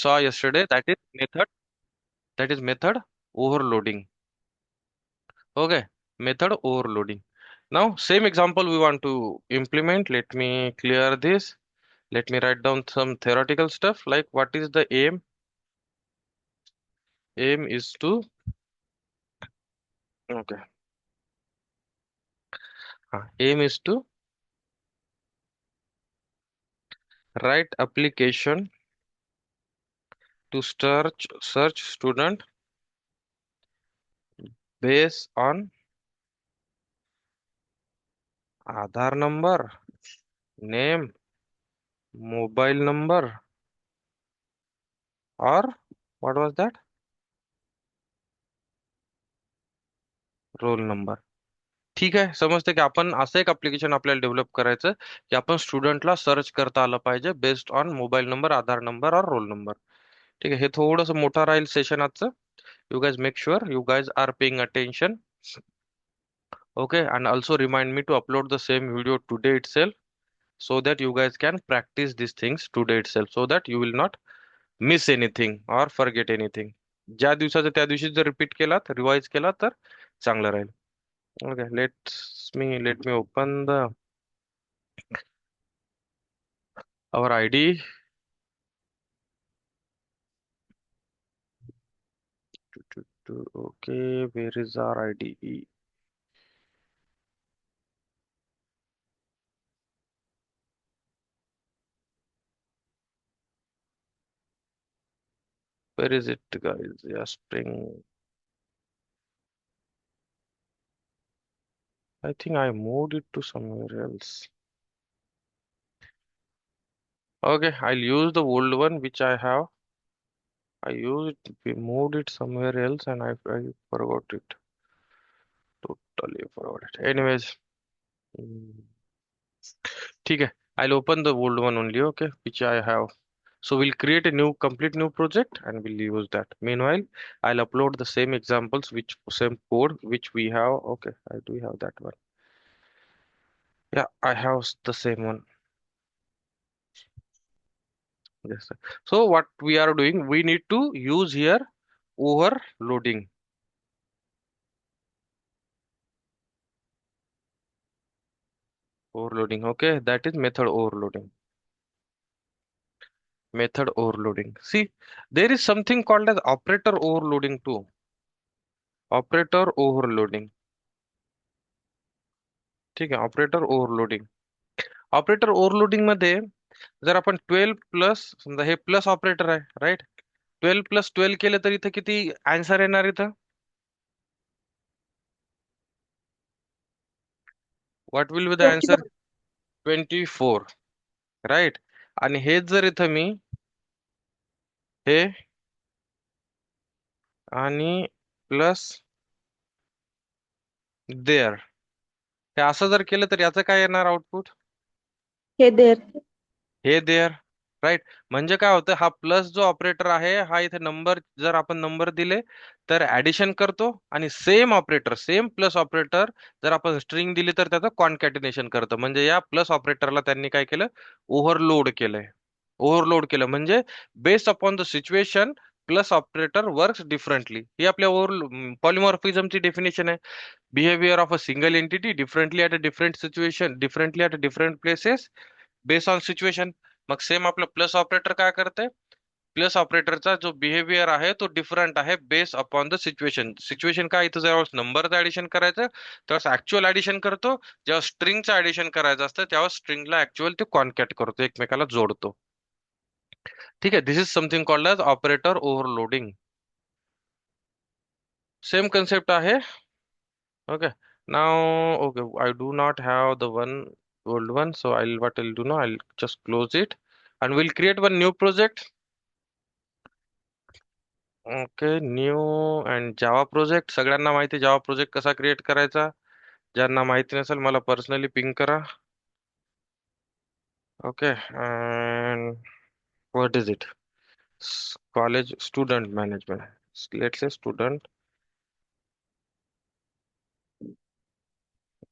saw yesterday, that is method overloading. Okay, method overloading. Now, same example we want to implement. Let me clear this. Let me write down some theoretical stuff like what is the aim? Aim is to, okay, aim is to write application to search student based on Aadhaar number, name, mobile number, or what was that? Role number. ठीक आहे, समजते की आपण असं एक application आपल्याला develop करायचं की आपण स्टुडंटला सर्च करता आलं पाहिजे based on mobile number, Aadhaar number और रोल नंबर. ठीक आहे, हे थोडंसं मोठं राहील सेशन आजचं. You guys make sure you guys are paying attention. Okay, and also remind me to upload the same video today itself so that you guys can practice these things today itself so that you will not miss anything or forget anything. ज्या दिवसाचं त्या दिवशी जर repeat केलात, revise केला तर चांगलं राहील. Okay, let me open the our ID. Okay, where is our ID? Where is it, guys? Yeah, Spring. I think I moved it to somewhere else. Okay, I'll use the old one which I have. We moved it somewhere else and I forgot it. Totally forgot it. Anyways, mm, ठीक है. I'll open the old one only, okay, which I have. So we'll create a complete new project and we'll use that. Meanwhile, I'll upload the same examples, same code which we have. Okay, I do have that one. Yeah, I have the same one. Yes, sir. So what we are doing, we need to use here overloading. Overloading. Okay, that is method overloading. Method overloading. See, there is something called as operator overloading too. Operator overloading. ठीक आहे, operator overloading. Operator overloading मध्ये जर आपण 12 plus, समजा हे plus operator आहे, right? 12 + 12 केलं तर इथं किती आन्सर येणार इथं? What will be the answer? 24, right? आणि हेच जर इथं मी हे आणि प्लस देअर हे असं जर केलं तर याचं काय येणार आउटपुट? हे देर. हे देअर, राईट? म्हणजे काय होतं, हा प्लस जो ऑपरेटर आहे हा इथे नंबर, जर आपण नंबर दिले तर ऍडिशन करतो, आणि same operator, same plus operator जर आपण स्ट्रिंग दिली तर त्याचं कॉन्कॅटिनेशन करतं. म्हणजे या प्लस ऑपरेटरला त्यांनी काय केलं? ओव्हरलोड केलंय. ओव्हरलोड केलं म्हणजे based upon the situation plus operator works differently. ही आपल्या पॉलिमॉर्फिझमची डेफिनेशन आहे. Behaviour of a single entity differently at a different situation, differently at a different places based on situation. मग सेम आपलं प्लस ऑपरेटर काय करते? प्लस ऑपरेटरचा जो behaviour आहे तो डिफरंट आहे based upon the situation. Situation काय, इथं जेव्हा नंबरचं ऍडिशन करायचं तेव्हा ऍक्च्युअल ऍडिशन करतो, जेव्हा स्ट्रिंगचं ऍडिशन करायचं असतं तेव्हा स्ट्रिंगला ऍक्च्युअल ते कॉन्कॅट करतो, एकमेकाला जोडतो. ठीक आहे, this is something called as operator overloading. Same concept आहे. Okay. Now, okay, I do not have the one old one, so I'll do now, I'll just close it and we'll create one new project. Okay, new and Java project. सगळ्यांना माहिती Java project कसा create करायचा. ज्यांना माहिती नसेल मला personally पिंग करा. Okay, and what is it? College student management. Let's say student.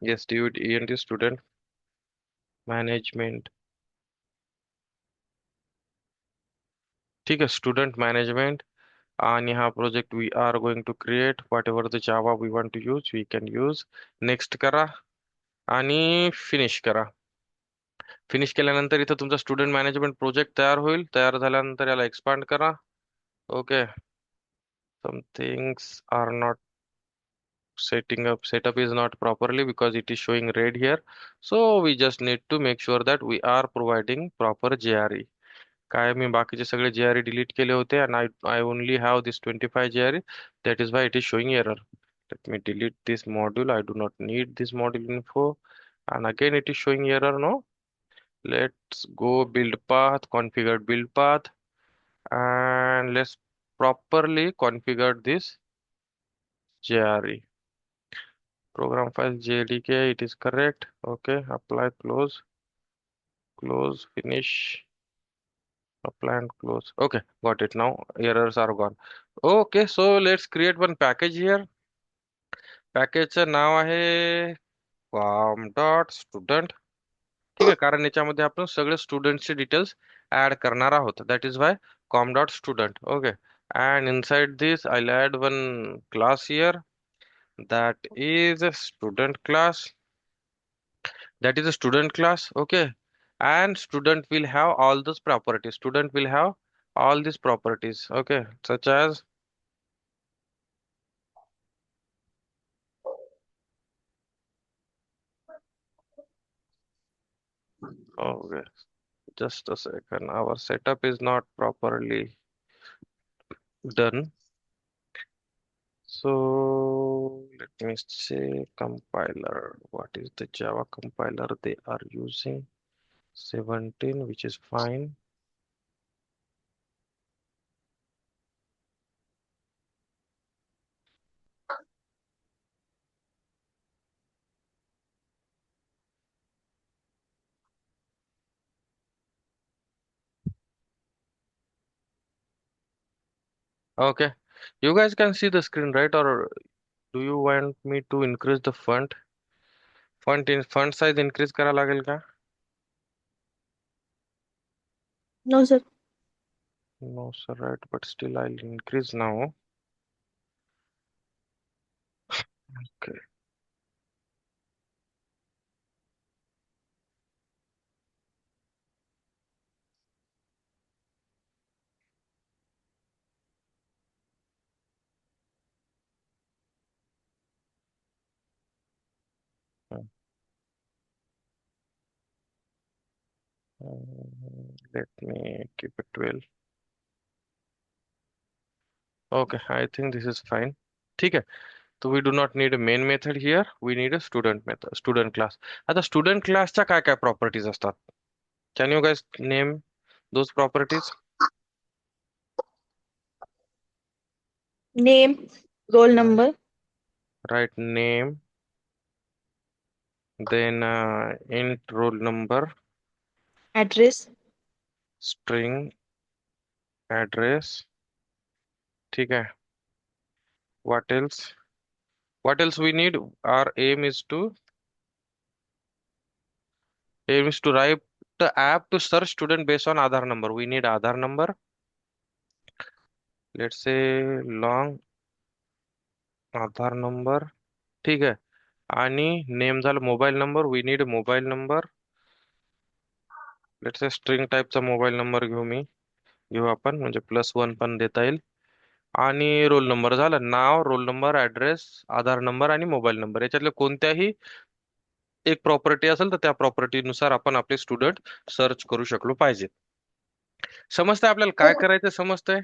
Yes, ENT student management. ठीक आहे, स्टुडंट मॅनेजमेंट. आणि हा project we are going to create whatever the Java we want to use we can use. Next करा आणि finish करा. Finish केल्यानंतर इथं तुमचा स्टुडंट मॅनेजमेंट प्रोजेक्ट तयार होईल. तयार झाल्यानंतर याला एक्सपांड करा. Okay. Some things are not setup is not properly because it is showing red here, so we just need to make sure that we are providing proper JRE. काय मी बाकीचे सगळे JRE delete केले होते and I only have this 25 JRE. That is why it is showing error. Let me delete this module. I do not need this module info. And again it is showing error. No. Let's go build path, configure build path, and let's properly configure this JRE. Program file JDK, it is correct. Okay, apply, close, close, finish, apply and close. Okay, got it now. Errors are gone. Okay, so let's create one package here. पॅकेजचं नाव आहे com dot student. ठीक आहे, कारण याच्यामध्ये आपण सगळे स्टुडंटचे details add करणार आहोत. That is why com dot student. Okay. And inside this, I'll add one class here that is a student class. That is a student class. Okay. And student will have all those properties. Student will have all these properties. Okay. Such as, okay, just a second. Our setup is not properly done. So let me say compiler. What is the Java compiler they are using? 17, which is fine. Okay. You guys can see the screen, right? Or do you want me to increase the font? Font size increase करा लागेल का? No, sir. No, sir, right, but still I'll increase now. Okay. Hmm, Let me keep it 12. Okay, I think this is fine. ठीक है. So we do not need a main method here. We need a student method, student class. आता student class च्या काय काय properties असतात? Can you guys name those properties? Name, roll Right. number, Right, name, then int roll number, address, string, address. ठीक है. What else? What else we need? Our aim is to write the app to search student based on Aadhaar number. We need Aadhaar number. Let's say long Aadhaar number. ठीक आहे. आणि name झालं mobile number. We need mobile number. Let's say string टाईपचा mobile number घेऊ आपण, म्हणजे +1 पण देता येईल. आणि रोल नंबर झालं. नाव, role number, address, Aadhaar number आणि मोबाईल नंबर याच्यातले कोणत्याही एक प्रॉपर्टी असेल तर त्या प्रॉपर्टी नुसार आपण आपले स्टुडंट सर्च करू शकलो पाहिजे. समजतंय आपल्याला काय करायचं? समजतंय?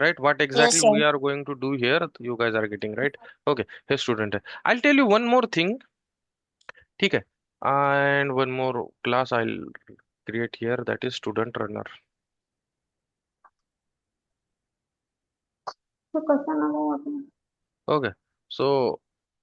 Right, what Yes, exactly sir. we are going to do here, you guys are getting right. Okay, हे स्टुडंट आहे. I'll tell you one more thing. ठीक आहे. And one more class I'll create here, that is student runner. तो कसा नाव आपण Okay, so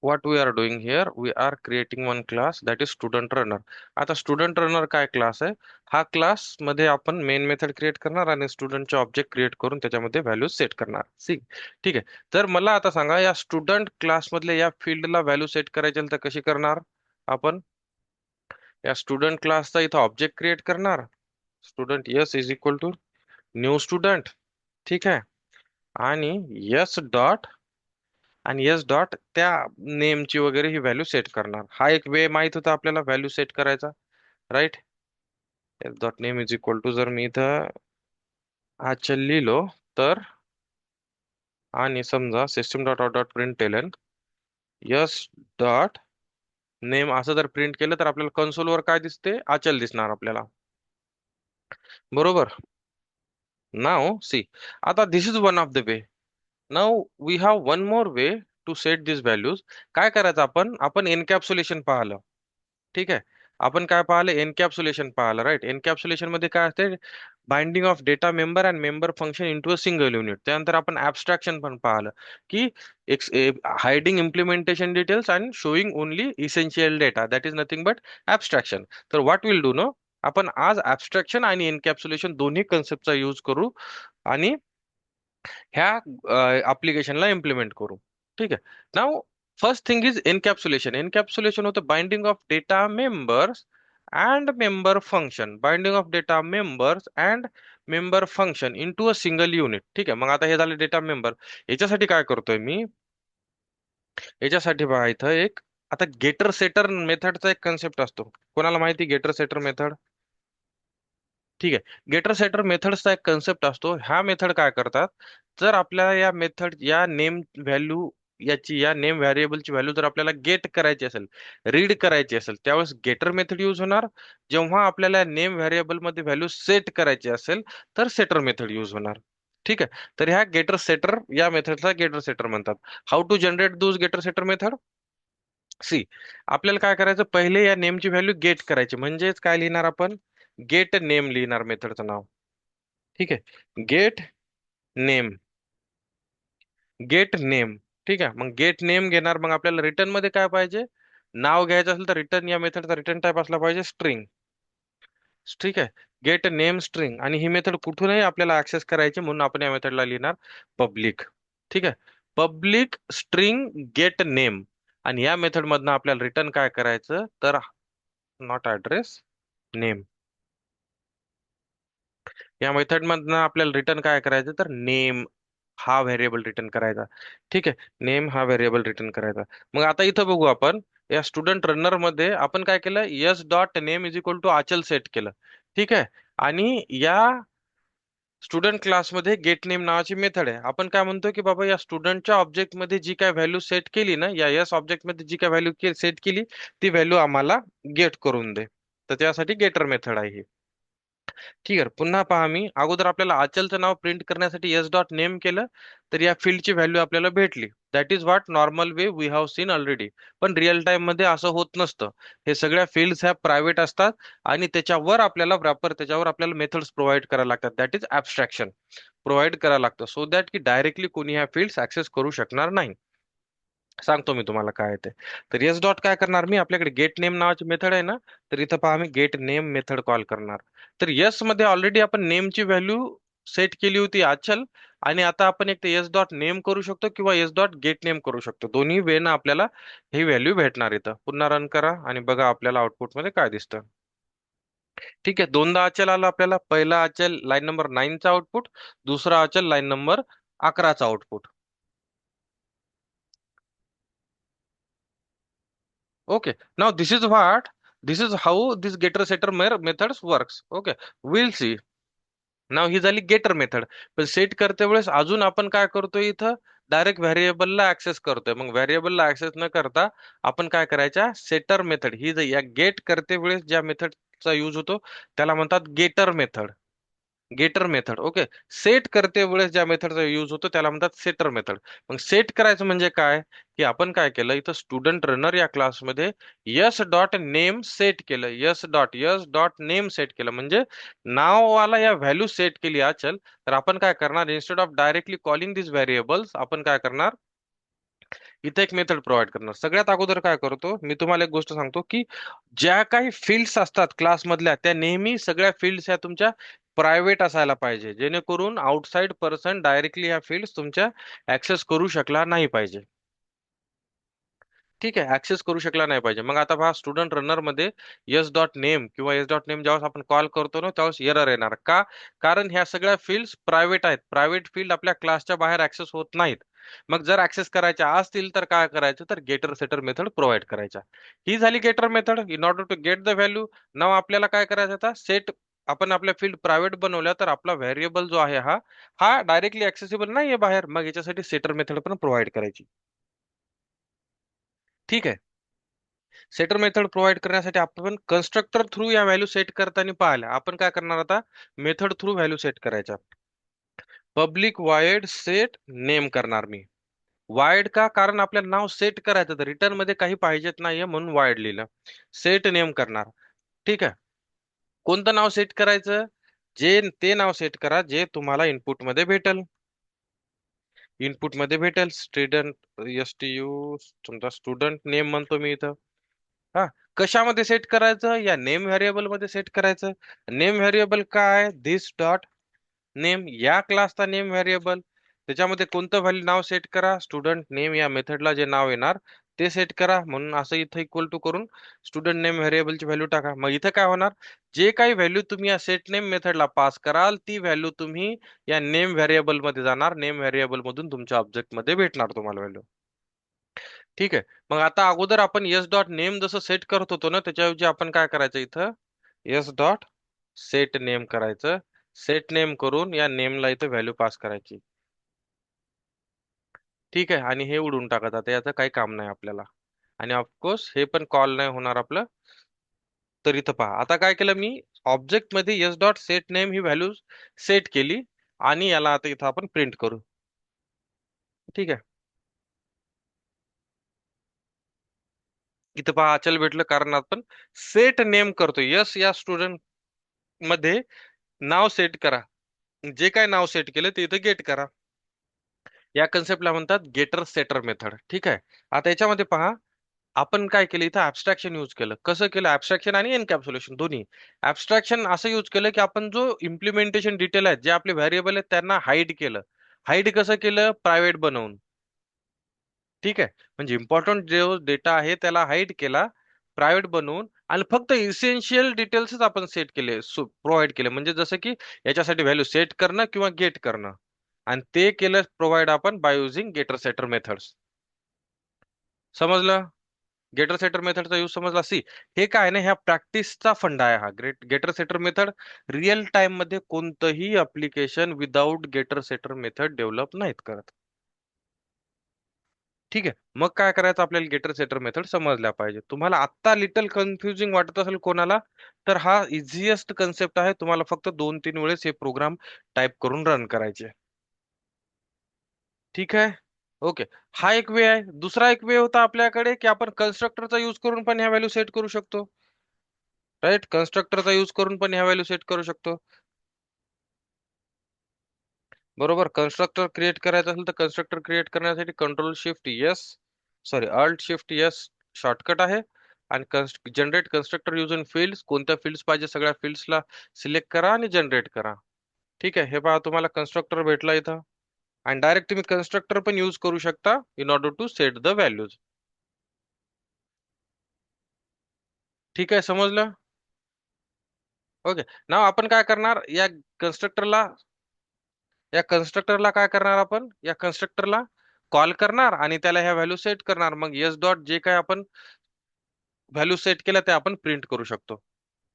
what we are doing here, we are creating one class that is student runner. आता student runner काय class आहे? हा class मध्ये आपण main method create करणार आणि स्टुडंटचे ऑब्जेक्ट क्रिएट करून त्याच्यामध्ये व्हॅल्यू सेट करणार. सी. ठीक आहे. तर मला आता सांगा, या स्टुडंट क्लास मधल्या या फील्डला व्हॅल्यू सेट करायची असेल तर कशी करणार आपण? या स्टुडंट क्लासचा इथं ऑब्जेक्ट क्रिएट करणार. Student s is equal to new student. ठीक आहे. आणि यस डॉट यस डॉट त्या नेमची वगैरे ही व्हॅल्यू सेट करणार. हा एक वे माहित होता आपल्याला व्हॅल्यू सेट करायचा. Right. S dot name is equal to, जर मी इथं हा चल लिहिलो तर, आणि समजा system dot out dot print ln s dot name असं जर प्रिंट केलं तर आपल्याला कन्सोल वर काय दिसते, अचल दिसणार आपल्याला. बरोबर. नाव सी, आता this is one of the way. Now we have one more way to set this values. काय करायचं आपण एनकॅप्सुलेशन पाहिलं. ठीक आहे. आपण काय पाहिलं, एनकॅप्सुलेशन पाहिलं. राईट. एनकॅप्सुलेशन मध्ये काय असते, binding of data member and member function into a single unit. त्यानंतर आपण ऍबस्ट्रॅक्शन पण पाहिलं, की hiding implementation details and showing only essential data, that is nothing but abstraction. तर व्हॉट विल डू नो, आपण आज ऍबस्ट्रॅक्शन आणि एनकॅप्सुलेशन दोन्ही कन्सेप्टचा यूज करू आणि ह्या ऍप्लिकेशनला इम्प्लिमेंट करू. ठीक आहे. Now first thing is encapsulation. Encapsulation होतं binding of data members and member function. Binding of data members and member function into a single unit. ठीक आहे. मग आता हे झाले डेटा मेंबर. याच्यासाठी काय करतोय मी, याच्यासाठी बघा इथं एक, आता गेटर सेटर मेथडचा एक कन्सेप्ट असतो. कोणाला माहिती गेटर सेटर मेथड? ठीक आहे. गेटर सेटर मेथड्सचा एक कन्सेप्ट असतो. ह्या मेथड काय करतात, जर आपल्याला या मेथड या नेम व्हॅल्यू याची या नेम व्हेरिएबलची व्हॅल्यू जर आपल्याला गेट करायची असेल, रीड करायची असेल, त्यावेळेस गेटर मेथड यूज होणार. जेव्हा आपल्याला नेम व्हेरिएबल मध्ये व्हॅल्यू सेट करायची असेल तर सेटर मेथड यूज होणार. ठीक आहे. तर ह्या गेटर सेटर या मेथडला गेटर सेटर म्हणतात. How to generate those getter setter method? See, आपल्याला काय करायचं, पहिले या नेमची व्हॅल्यू गेट करायची. म्हणजेच काय लिहिणार आपण, गेट नेम लिहिणार मेथडचं नाव. ठीक आहे. Gate name, gate name. ठीक आहे. मग गेट नेम घेणार. मग आपल्याला रिटर्न मध्ये काय पाहिजे, नाव घ्यायचं असेल तर रिटर्न या मेथडचा रिटर्न टाइप असला पाहिजे स्ट्रिंग. ठीक आहे. Gate name string. आणि ही मेथड कुठूनही आपल्याला ऍक्सेस करायची, म्हणून आपण या मेथडला लिहिणार पब्लिक. ठीक आहे. Public string gate name. आणि या मेथड मधनं आपल्याला रिटर्न काय करायचं तर, नॉट ऍड्रेस, नेम. या मेथड मधनं आपल्याला रिटर्न काय करायचं तर नेम हा व्हेरिएबल रिटर्न करायचा. ठीक आहे. नेम हा व्हेरिएबल रिटर्न करायचा. मग आता इथं बघू आपण, या स्टुडंट रनर मध्ये आपण काय केलं, s dot name is equal to Achal set केलं. ठीक आहे. आणि या स्टुडंट क्लासमध्ये गेट नेम नावाची मेथड आहे. आपण काय म्हणतो की बाबा, या स्टुडंटच्या ऑब्जेक्ट मध्ये जी काय व्हॅल्यू सेट केली ना, या यस ऑब्जेक्ट मध्ये जी काय व्हॅल्यू सेट केली, ती व्हॅल्यू आम्हाला गेट करून दे. तर त्यासाठी गेटर मेथड आहे ही. ठीक आहे. पुन्हा पहा, मी अगोदर आपल्याला अचलचं नाव प्रिंट करण्यासाठी एस डॉट नेम केलं, तर या फील्डची व्हॅल्यू आपल्याला भेटली. That is what normal way we have seen already. पण रिअल टाइम मध्ये असं होत नसतं. हे सगळ्या फील्ड्स ह्या प्रायव्हेट असतात आणि त्याच्यावर आपल्याला प्रॉपर त्याच्यावर आपल्याला मेथड्स प्रोव्हाइड करायला लागतात. दॅट इज ऍबस्ट्रॅक्शन प्रोव्हाइड करायला लागतं, सो दॅट की डायरेक्टली कोणी ह्या फील्ड्स ऍक्सेस करू शकणार नाही. सांगतो मी तुम्हाला काय आहे ते. तर येस डॉट काय करणार मी, आपल्याकडे गेट नेम नावाची मेथड आहे ना, तर इथं पहा मी गेट नेम मेथड कॉल करणार. तर येस मध्ये ऑलरेडी आपण नेमची व्हॅल्यू सेट केली होती आचल. आणि आता आपण एक येस डॉट नेम करू शकतो किंवा येस डॉट गेट नेम करू शकतो. दोन्ही वे ना आपल्याला ही व्हॅल्यू भेटणार. इथं पुन्हा रन करा आणि बघा आपल्याला आउटपुट मध्ये काय दिसतं. ठीक आहे. दोनदा अचल आलं आपल्याला. पहिला अचल लाईन नंबर 9चा आउटपुट, दुसरा अचल लाईन नंबर 11चा output. Okay. Now this is how this getter setter methods works. Okay. We'll see. नाव ही झाली गेटर मेथड. पण सेट करते वेळेस अजून आपण काय करतोय इथं, डायरेक्ट व्हेरिएबलला ऍक्सेस करतोय. मग व्हेरिएबलला ऍक्सेस न करता आपण काय करायच्या, सेटर मेथड ही या गेट करते वेळेस ज्या मेथडचा यूज होतो त्याला म्हणतात getter method. Getter method. Okay. Set करते वेळेस ज्या मेथडचा यूज होतो त्याला म्हणतात सेटर मेथड. मग सेट करायचं म्हणजे काय, की आपण काय केलं इथं, स्टुडंट रनर या क्लासमध्ये यस डॉट नेम सेट केलं. यस डॉट नेम सेट केलं म्हणजे नाववाला या व्हॅल्यू सेट केली अचल. तर आपण काय करणार, instead of directly calling this variables, आपण काय करणार, इथे एक मेथड प्रोव्हाइड करणार. सगळ्यात अगोदर काय करतो मी, तुम्हाला एक गोष्ट सांगतो की ज्या काही फील्ड्स असतात क्लासमधल्या, त्या नेहमी सगळ्या फील्ड्स ह्या तुमच्या प्रायव्हेट असायला पाहिजे, जेणेकरून आउटसाइड पर्सन डायरेक्टली ह्या फील्ड्स तुमच्या ऍक्सेस करू शकला नाही पाहिजे. ठीक आहे, ऍक्सेस करू शकला नाही पाहिजे. मग आता पहा, स्टुडंट रनर मध्ये एस डॉट नेम किंवा एस डॉट नेम ज्यावेळेस आपण कॉल करतो ना त्यावेळेस एरर येणार का? कारण ह्या सगळ्या फील्ड्स प्रायव्हेट आहेत. प्रायव्हेट फील्ड आपल्या क्लासच्या बाहेर ऍक्सेस होत नाहीत. मग जर ऍक्सेस करायच्या असतील तर काय करायचं, तर गेटर सेटर मेथड प्रोव्हाइड करायच्या. ही झाली getter method. In order to get the value, now आपल्याला काय करायचं आता, सेट. आपण आपल्या फील्ड प्रायव्हेट बनवल्या तर आपला व्हेरिएबल जो आहे हा हा डायरेक्टली ऍक्सेसिबल नाहीये बाहेर. मग याच्यासाठी सेटर मेथड पण प्रोव्हाइड करायची. ठीक आहे. सेटर मेथड प्रोव्हाइड करण्यासाठी आपण कन्स्ट्रक्टर थ्रू या व्हॅल्यू सेट करताना पाहिल्या. आपण काय करणार आता, मेथड थ्रू व्हॅल्यू सेट करायच्या. पब्लिक वायड सेट नेम करणार मी. वायड का? कारण आपल्याला नाव सेट करायचं तर रिटर्न मध्ये काही पाहिजेत नाहीये म्हणून वायड लिहिलं. सेट नेम करणार. ठीक आहे. कोणतं नाव सेट करायचं? जे ते नाव सेट करा जे तुम्हाला इनपुट मध्ये भेटल. इनपुट मध्ये भेटेल स्टुडंट एस टी यू, तुमचा स्टुडंट नेम म्हणतो मी इथं. हा, कशामध्ये सेट करायचं? या नेम व्हेरिएबल मध्ये सेट करायचं. नेम व्हेरिएबल काय? दिस डॉट नेम, या क्लासचा नेम व्हेरिएबल. त्याच्यामध्ये कोणतं व्हॅल्यू नाव सेट करा? स्टुडंट नेम या मेथडला जे नाव येणार ते सेट करा. म्हणून असं इथं इक्वल टू करून स्टुडंट नेम व्हेरिएबलची व्हॅल्यू टाका. मग इथं काय होणार, जे काही व्हॅल्यू तुम्ही या सेट नेम मेथडला पास कराल ती व्हॅल्यू तुम्ही या नेम व्हेरिएबल मध्ये जाणार. नेम व्हेरिएबल मधून तुमच्या ऑब्जेक्ट मध्ये भेटणार तुम्हाला व्हॅल्यू. ठीक आहे. मग आता अगोदर आपण एस डॉट नेम जसं सेट करत होतो ना त्याच्याऐवजी आपण काय करायचं इथं, एस डॉट सेट नेम करायचं. सेट नेम करून या नेमला इथं व्हॅल्यू पास करायची. ठीक आहे. आणि हे उडून टाकत आता याचं काही काम नाही आपल्याला. आणि ऑफकोर्स हे पण कॉल नाही होणार आपलं. तर इथं पहा, आता काय केलं मी, ऑब्जेक्ट मध्ये एस डॉट सेट नेम ही व्हॅल्यू सेट केली. आणि याला आता इथं आपण प्रिंट करू. ठीक आहे. इथं पहा अचल भेटलं कारण आपण सेट नेम करतो. यस, या स्टुडंट मध्ये नाव सेट करा. जे काय नाव सेट केलं ते इथं गेट करा. या कन्सेप्टला म्हणतात गेटर सेटर मेथड. ठीक आहे. आता याच्यामध्ये पहा, आपण काय केलं इथं, ऍब्स्ट्रॅक्शन यूज केलं. कसं केलं? ऍब्स्ट्रॅक्शन आणि एनकॅप्सुलेशन दोन्ही. ऍब्स्ट्रॅक्शन असं यूज केलं की आपण जो इम्प्लिमेंटेशन डिटेल आहेत, जे आपले व्हेरिएबल आहेत त्यांना हाईड केलं. हाईड कसं केलं? प्रायव्हेट बनवून. ठीक आहे. म्हणजे इम्पॉर्टंट जो डेटा आहे त्याला हाईड केला प्रायव्हेट बनवून. आणि फक्त इसेन्शियल डिटेल्सच आपण सेट केले, प्रोव्हाइड केले. म्हणजे जसं की याच्यासाठी व्हॅल्यू सेट करणं किंवा गेट करणं. आणि ते केलं प्रोव्हाइड आपण by using getter setter methods. समजलं? गेटर सेटर मेथडचा यूज समजला. सी, हे काय ना, ह्या प्रॅक्टिसचा फंडा आहे हा. Getter setter method real time मध्ये कोणतंही application without getter setter method develop नाहीत करत. ठीक आहे. मग काय करायचं, आपल्याला गेटर सेटर मेथड समजल्या पाहिजे. तुम्हाला आत्ता लिटल कन्फ्युजिंग वाटत असेल कोणाला, तर हा इझिएस्ट कन्सेप्ट आहे. तुम्हाला फक्त 2-3 वेळेस हे प्रोग्राम टाईप करून रन करायचे. ठीक आहे. ओके. हा एक वे आहे. दुसरा एक वे होता आपल्याकडे की आपण कन्स्ट्रक्टरचा यूज करून पण ह्या व्हॅल्यू सेट करू शकतो. राईट, कन्स्ट्रक्टरचा यूज करून पण ह्या व्हॅल्यू सेट करू शकतो. बरोबर. कन्स्ट्रक्टर क्रिएट करायचं असेल तर कन्स्ट्रक्टर क्रिएट करण्यासाठी control shift s, sorry alt shift s shortcut आहे. आणि generate constructor using fields, कोणत्या फील्ड्स पाहिजे सगळ्या फील्ड्सला सिलेक्ट करा आणि जनरेट करा. ठीक आहे. हे पहा, तुम्हाला कन्स्ट्रक्टर भेटला इथं. आणि डायरेक्ट तुम्ही कन्स्ट्रक्टर पण यूज करू शकता in order to set the values. ठीक आहे, समजलं? ओके. नाव आपण काय करणार, कन्स्ट्रक्टरला या कन्स्ट्रक्टरला काय करणार, आपण या कन्स्ट्रक्टरला कॉल करणार आणि त्याला ह्या व्हॅल्यू सेट करणार. मग एस डॉट जे काय आपण व्हॅल्यू सेट केल्या ते आपण प्रिंट करू शकतो.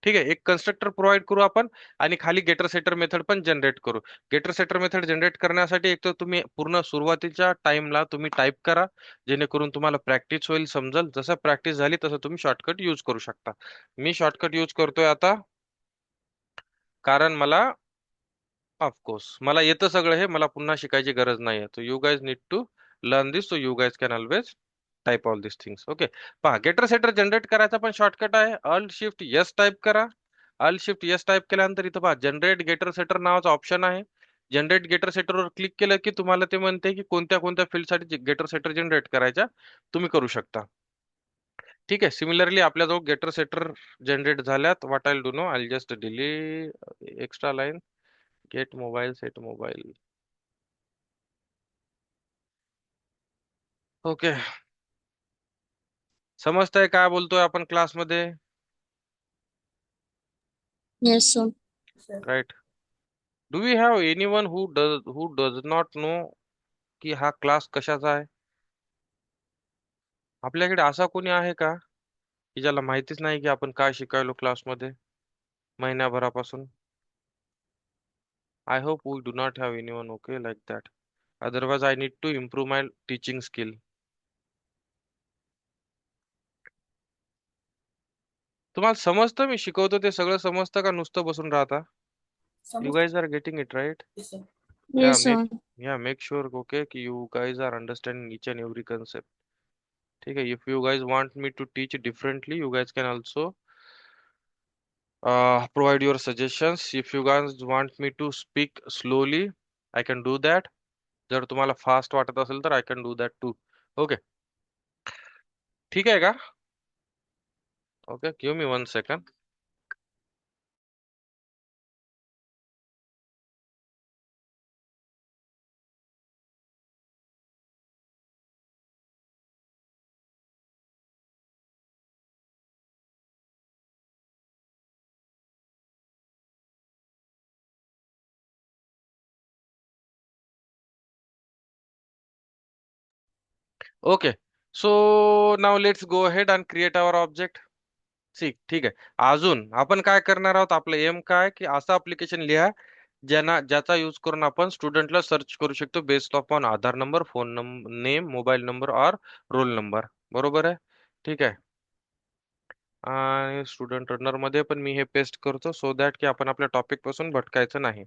ठीक आहे. एक कन्स्ट्रक्टर प्रोव्हाइड करू आपण आणि खाली गेटर सेटर मेथड पण जनरेट करू. गेटर सेटर मेथड जनरेट करण्यासाठी एक तर तुम्ही पूर्ण सुरुवातीच्या टाइमला तुम्ही टाईप करा, जेणेकरून तुम्हाला प्रॅक्टिस होईल, समजेल. जसं प्रॅक्टिस झाली तसं तुम्ही शॉर्टकट यूज करू शकता. मी शॉर्टकट यूज करतोय आता, कारण मला ऑफकोर्स मला येतं सगळं हे, मला पुन्हा शिकायची गरज नाही. So you guys need to learn this, so you guys can always type all this things. Okay. पहा, गेटर सेटर जनरेट करायचा पण शॉर्टकट आहे. अल्ट शिफ्ट यस टाईप करा. अल्ट शिफ्ट यस टाईप केल्यानंतर इथं पहा, जनरेट गेटर सेटर नावाचा option आहे. जनरेट गेटर सेटरवर क्लिक केलं की तुम्हाला ते म्हणते की कोणत्या कोणत्या फील्डसाठी गेटर सेटर जनरेट करायच्या तुम्ही करू शकता. ठीक आहे. सिमिलरली आपल्याजवळ गेटर सेटर जनरेट झाल्यात. What I do no, I just delete extra line, get mobile set mobile. Okay. समजतंय काय बोलतोय आपण क्लासमध्ये? Yes, sir. Right. Do we have anyone who does not know की हा क्लास कशाचा आहे? आपल्याकडे असा कोणी आहे का की ज्याला माहितीच नाही की आपण काय शिकायलो क्लासमध्ये महिन्याभरापासून? I hope we do not have anyone, okay, like that. Otherwise I need to improve my teaching skill. तुम्हाला समजतं मी शिकवतो ते सगळं समजतं का नुसतं बसून राहता? You guys are getting it right? Yeah, Yes, make sir. yeah, make sure, okay, कि you guys are understanding each and every concept. ठीक है? If you guys want me to teach differently, you guys can also provide your suggestions. If you guys want me to speak slowly, I can do that. जर तुम्हाला fast वाटत असेल तर I can do that too. Okay, ठीक आहे का? Okay, give me 1 second. Okay, so now let's go ahead and create our object. ठीक आहे. अजून आपण काय करणार आहोत? आपलं एम काय की असं अप्लिकेशन लिहा ज्याचा यूज करून आपण स्टुडंटला सर्च करू शकतो based on Aadhaar number, phone number, name, mobile number और रोल नंबर. बरोबर आहे? ठीक आहे. आणि स्टुडंट रनर मध्ये पण मी हे पेस्ट करतो सो दॅट की आपण आपल्या टॉपिक पासून भटकायचं नाही.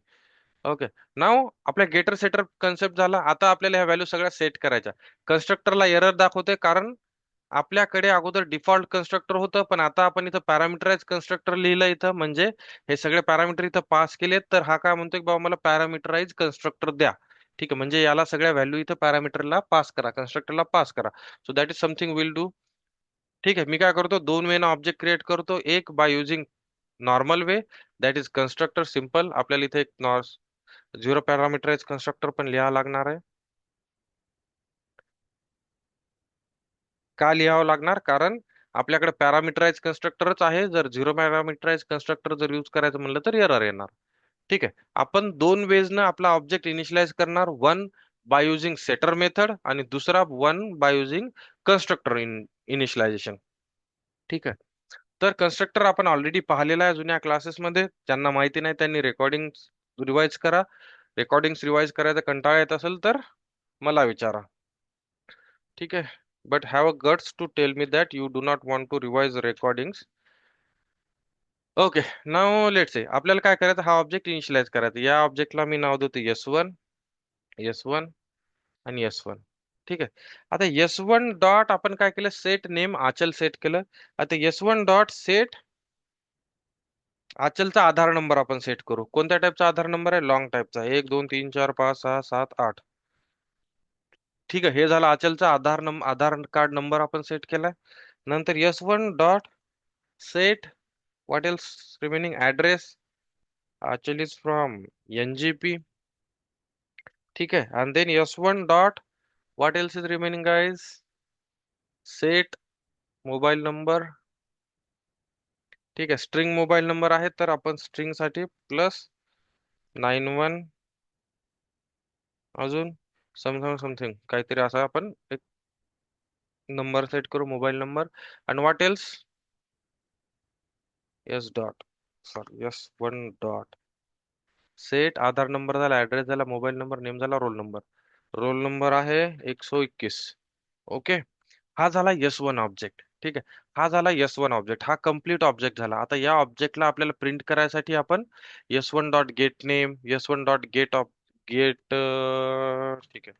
ओके. नाव आपल्या गेटर सेटर कन्सेप्ट झाला. आता आपल्याला ह्या व्हॅल्यू सगळ्या सेट करायच्या. कन्स्ट्रक्टरला एरर दाखवते कारण आपल्याकडे अगोदर डिफॉल्ट कन्स्ट्रक्टर होतं पण आता आपण इथं पॅरामीटराइज कन्स्ट्रक्टर लिहिलं इथं म्हणजे हे सगळे पॅरामीटर इथं पास केलेत तर हा काय म्हणतोय की बाबा मला पॅरामीटराइज कन्स्ट्रक्टर द्या. ठीक आहे म्हणजे याला सगळ्या व्हॅल्यू इथं पॅरामीटरला पास करा, कन्स्ट्रक्टरला पास करा. So that is something will do. ठीक आहे. मी काय करतो दोन वेने ऑब्जेक्ट क्रिएट करतो. एक by using normal way that is constructor simple. आपल्याला इथे एक झिरो पॅरामीटराइज कन्स्ट्रक्टर पण लिहावं लागणार आहे. का लिहावं लागणार? कारण आपल्याकडे पॅरामीटराइज कन्स्ट्रक्टरच आहे. जर झिरो पॅरामीटराइज कन्स्ट्रक्टर जर यूज करायचं म्हणलं तर एरर येणार. ठीक आहे. आपण दोन वेजनं आपला ऑब्जेक्ट इनिशियलाइज करणार. One by using setter method आणि दुसरा one by using constructor initialization. ठीक आहे. तर कन्स्ट्रक्टर आपण ऑलरेडी पाहिलेला आहे जुन्या क्लासेसमध्ये. ज्यांना माहिती नाही त्यांनी रेकॉर्डिंग रिवाइज करा. रेकॉर्डिंग रिवाइज करायचा कंटाळा येत असेल तर मला विचारा. ठीक आहे. But have a guts to tell me that you do not want to revise recordings. Okay. Now let's say आपल्याला काय करायचं हा ऑब्जेक्ट इनिशियलाइज करायचा. या ऑब्जेक्टला मी नाव देतो S1, S1 आणि S1. ठीक आहे. आता S1 डॉट आपण काय केलं सेट नेम आचल सेट केलं. आता S1 डॉट सेट आचलचा आधार नंबर आपण सेट करू. कोणत्या टाईपचा आधार नंबर आहे? लॉंग टाईपचा. 1 2 3 4 5 6 7 8. ठीक आहे. हे झालं आचलचा आधार कार्ड नंबर आपण सेट केलाय. नंतर S1 dot set what else remaining address actually is from NGP. ठीक है. And then S1 dot what else is remaining guys? Set mobile number. ठीक आहे. स्ट्रिंग मोबाईल नंबर आहे तर आपण स्ट्रिंग साठी प्लस 91 अजून समथिंग समथिंग काहीतरी असा आपण एक नंबर सेट करू मोबाईल नंबर. आणि what else? S dot sorry S1 dot set Aadhaar number झाला, ऍड्रेस झाला, मोबाईल नंबर, नेम झाला, रोल नंबर. रोल नंबर आहे 121. ओके. हा झाला S1 ऑब्जेक्ट. ठीक आहे. हा झाला S1 ऑब्जेक्ट. हा कम्प्लीट ऑब्जेक्ट झाला. आता या ऑब्जेक्टला आपल्याला प्रिंट करायसाठी आपण S1 dot get name, S1 dot get of get ठीक आहे.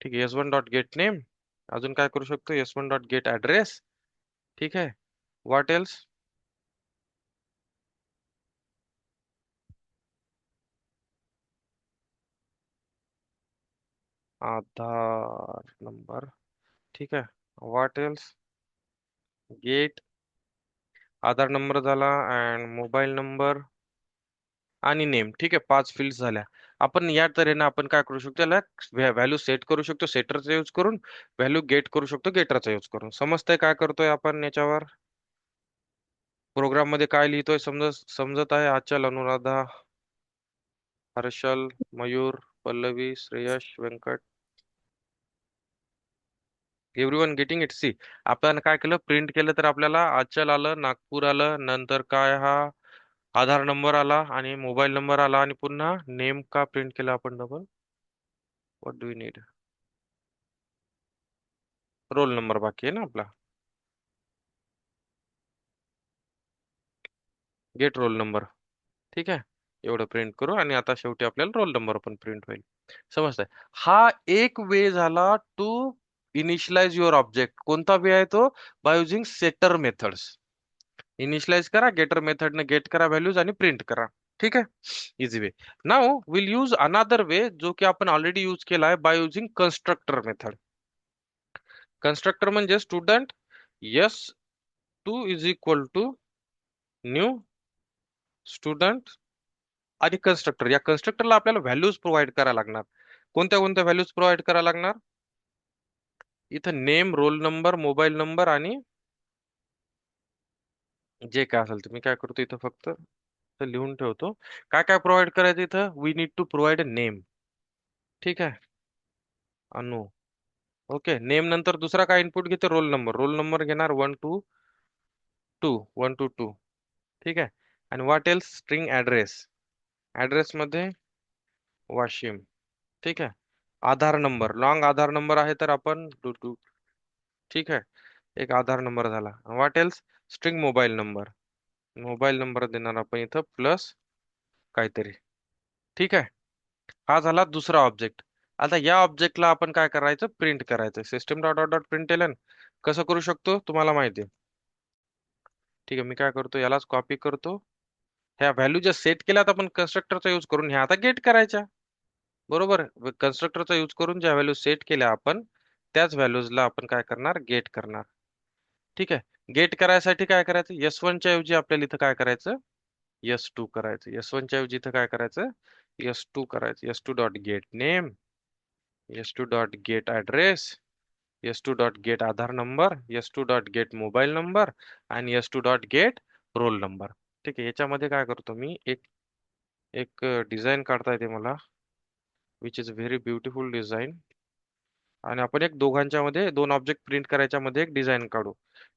ठीक आहे. S1 dot get name. अजून काय करू शकतो? S1 dot get address. ठीक आहे. What else? आधार नंबर. ठीक आहे. What else? Get Aadhaar number झाला अँड मोबाईल नंबर. आणि नेम. ठीक आहे, 5 फील्ड झाल्या. आपण या तऱ्हेने आपण काय करू शकतो, याला व्हॅल्यू सेट करू शकतो सेटरचा यूज करून, व्हॅल्यू गेट करू शकतो गेटरचा यूज करून. समजतंय काय करतोय आपण याच्यावर? प्रोग्राम मध्ये काय लिहितोय समजत आहे? Achal, Anuradha, Harshal, Mayur, Pallavi, Shreyash, Venkat, everyone getting it? See, आपण काय केलं, प्रिंट केलं तर आपल्याला आचल आलं, नागपूर आलं, नंतर काय हा आधार नंबर आला आणि मोबाईल नंबर आला, आणि पुन्हा नेम का प्रिंट केला आपण double? What do you need? Roll number बाकी आहे ना आपला. Get roll number. ठीक आहे, एवढं प्रिंट करू आणि आता शेवटी आपल्याला रोल नंबर पण प्रिंट होईल. समजतंय? हा एक वे झाला टू इनिशियलाइज युअर ऑब्जेक्ट. कोणता वे आहे तो? By using setter methods. Initialise करा, गेटर मेथडने गेट करा व्हॅल्यूज आणि प्रिंट करा. ठीक आहे, easy way. Now will use another way, जो की आपण ऑलरेडी यूज केला आहे, by using constructor method. Constructor म्हणजे student S two is equal to new student आणि कन्स्ट्रक्टर. या कन्स्ट्रक्टरला आपल्याला व्हॅल्यूज प्रोव्हाइड करायला लागणार. कोणत्या कोणत्या व्हॅल्यूज प्रोव्हाइड करायला लागणार? इथं name, roll number, mobile number आणि जे काय असेल. तुम्ही काय करतो इथं फक्त इथं लिहून ठेवतो. काय काय प्रोव्हाइड करायचं इथं? We need to provide a name. ठीक आहे, अनु. ओके, नेम नंतर दुसरा काय इनपुट घेते? Role number. रोल नंबर घेणार 1 2 2, 1 2 2. ठीक आहे, आणि what else? String address. Address मध्ये वाशिम. ठीक आहे, आधार नंबर, लॉंग आधार नंबर आहे तर आपण 2 2. ठीक आहे, एक आधार नंबर झाला. What else? String mobile number. Mobile number देणार आपण इथं प्लस काहीतरी. ठीक आहे, हा झाला दुसरा ऑब्जेक्ट. आता या ऑब्जेक्टला आपण काय करायचं? प्रिंट करायचं. System dot dot dot print कसं करू शकतो तुम्हाला माहिती आहे. ठीक आहे, मी काय करतो, यालाच कॉपी करतो. ह्या व्हॅल्यू ज्या सेट केल्यात आपण कन्स्ट्रक्टरचा यूज करून, ह्या आता गेट करायच्या. बरोबर, कन्स्ट्रक्टरचा यूज करून ज्या व्हॅल्यू सेट केल्या आपण, त्याच व्हॅल्यूजला आपण काय करणार? गेट करणार. ठीक आहे, गेट करायसाठी काय करायचं? S1 च्या ऐवजी आपल्याला इथं काय करायचं? S2 करायचं. S1 च्या ऐवजी इथं काय करायचं? S2 करायचं. S2 dot get name, S2 dot get address, S2 dot get Aadhaar number, S2 dot get mobile number आणि S2 dot gate roll number. ठीक आहे, याच्यामध्ये काय करतो मी, एक एक डिझाईन काढता येते मला, which is very beautiful design. आणि आपण एक दोघांच्या मध्ये, दोन ऑब्जेक्ट प्रिंट करायच्या मध्ये एक डिझाईन काढू.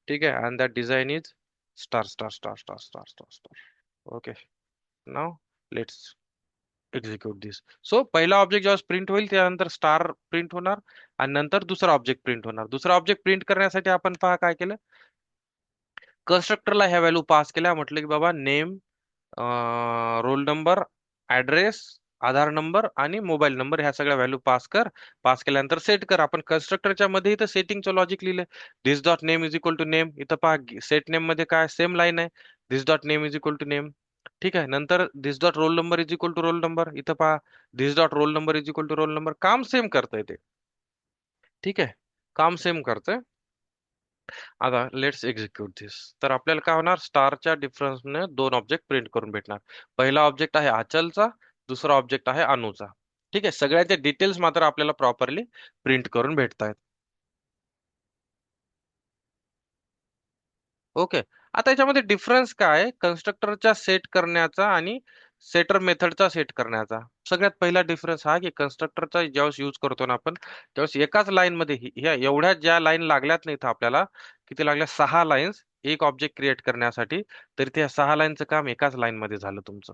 ठीक आहे, and that design is star star star star star star star. Okay, now let's execute this. So पहिला ऑब्जेक्ट जेव्हा प्रिंट होईल त्यानंतर स्टार प्रिंट होणार, आणि नंतर दुसरा ऑब्जेक्ट प्रिंट होणार. दुसरा ऑब्जेक्ट प्रिंट करण्यासाठी आपण पहा काय केलं, कन्स्ट्रक्टरला ह्या व्हॅल्यू पास केल्या. म्हटलं की बाबा name, roll number, address, Aadhaar number आणि मोबाईल नंबर ह्या सगळ्या व्हॅल्यू पास कर. पास केल्यानंतर सेट कर. आपण कन्स्ट्रक्टरच्या मध्ये इथं सेटिंगचं लॉजिक लिहिलंय. This dot name is equal to name. इथं पहा सेट नेम मध्ये काय सेम लाईन आहे, this dot name is equal to name. ठीक आहे, नंतर this dot roll number is equal to roll number. इथं पहा this dot roll number is equal to roll number. काम सेम करतंय ते. ठीक आहे, काम सेम करतंय. आता लेट्स एक्झिक्यूट दिस. तर आपल्याला काय होणार? स्टारच्या डिफरन्सने दोन ऑब्जेक्ट प्रिंट करून भेटणार. पहिला ऑब्जेक्ट आहे आचलचा, दुसरा ऑब्जेक्ट आहे अनुचा. ठीक आहे, सगळ्याचे डिटेल्स मात्र आपल्याला प्रॉपरली प्रिंट करून भेटतायत. ओके, आता याच्यामध्ये डिफरन्स काय आहे कन्स्ट्रक्टरच्या सेट करण्याचा आणि सेटर मेथडचा सेट करण्याचा? सगळ्यात पहिला डिफरन्स हा की कन्स्ट्रक्टरचा ज्यावेळेस यूज करतो ना आपण, त्यावेळेस एकाच लाईन मध्ये ह्या एवढ्या ज्या लाईन लागल्यात नाही इथं आपल्याला, किती लागल्या? 6 लाईन्स एक ऑब्जेक्ट क्रिएट करण्यासाठी. तर त्या 6 लाईनचं काम एकाच लाईन मध्ये झालं तुमचं.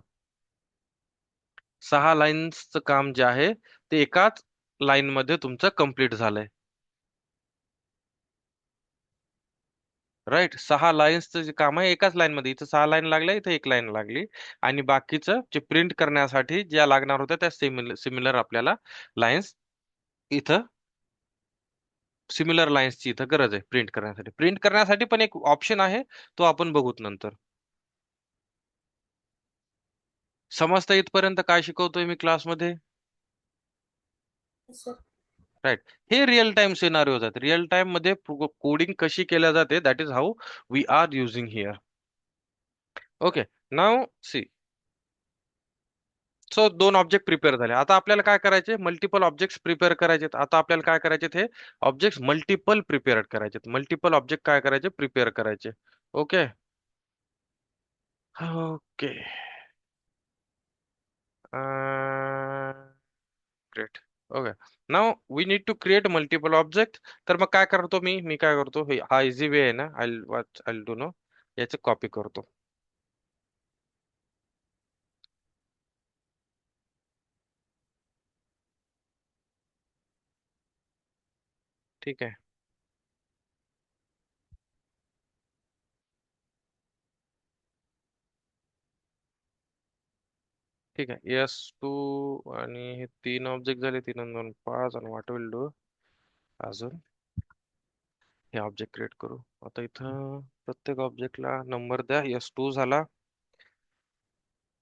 6 लाईन्सचं काम जे आहे ते एकाच लाईन मध्ये तुमचं कम्प्लीट झालंय. राईट, 6 लाईन्सचं जे काम आहे एकाच लाईन मध्ये, इथं 6 लाईन लागल्या, इथं एक लाईन लागली. आणि बाकीचं जे प्रिंट करण्यासाठी ज्या लागणार होत्या त्या सिमिलर आपल्याला लाईन्स इथं, सिमिलर लाईन्सची इथं गरज आहे प्रिंट करण्यासाठी. प्रिंट करण्यासाठी पण एक ऑप्शन आहे, तो आपण बघूत नंतर. समजतं इथपर्यंत काय शिकवतोय मी क्लासमध्ये? Yes, sir. राईट, हे रिअल टाइम सिनारिओज आहेत. रिअल टाइम मध्ये कोडिंग कशी केल्या जाते, that is how we are using here. Okay, now see, so दोन ऑब्जेक्ट प्रिपेअर झाले. आता आपल्याला काय करायचे, मल्टिपल ऑब्जेक्ट प्रिपेअर करायचे. आता आपल्याला काय करायचे, हे ऑब्जेक्ट मल्टिपल प्रिपेअर करायचे, मल्टिपल ऑब्जेक्ट काय करायचे, प्रिपेअर करायचे. Okay. Okay. Great. Okay. Now we need to create multiple object. तर मग काय करतो मी काय करतो, हा इझी वे आहे ना, आय डू नो, याचे कॉपी करतो. ठीक आहे. ठीक आहे, एस टू. आणि हे तीन ऑब्जेक्ट झाले, तीन आणि दोन पाच. आणि व्हॉट विल डू अजून, हे ऑब्जेक्ट क्रिएट करू. आता इथं प्रत्येक ऑब्जेक्टला नंबर द्या. एस टू झाला.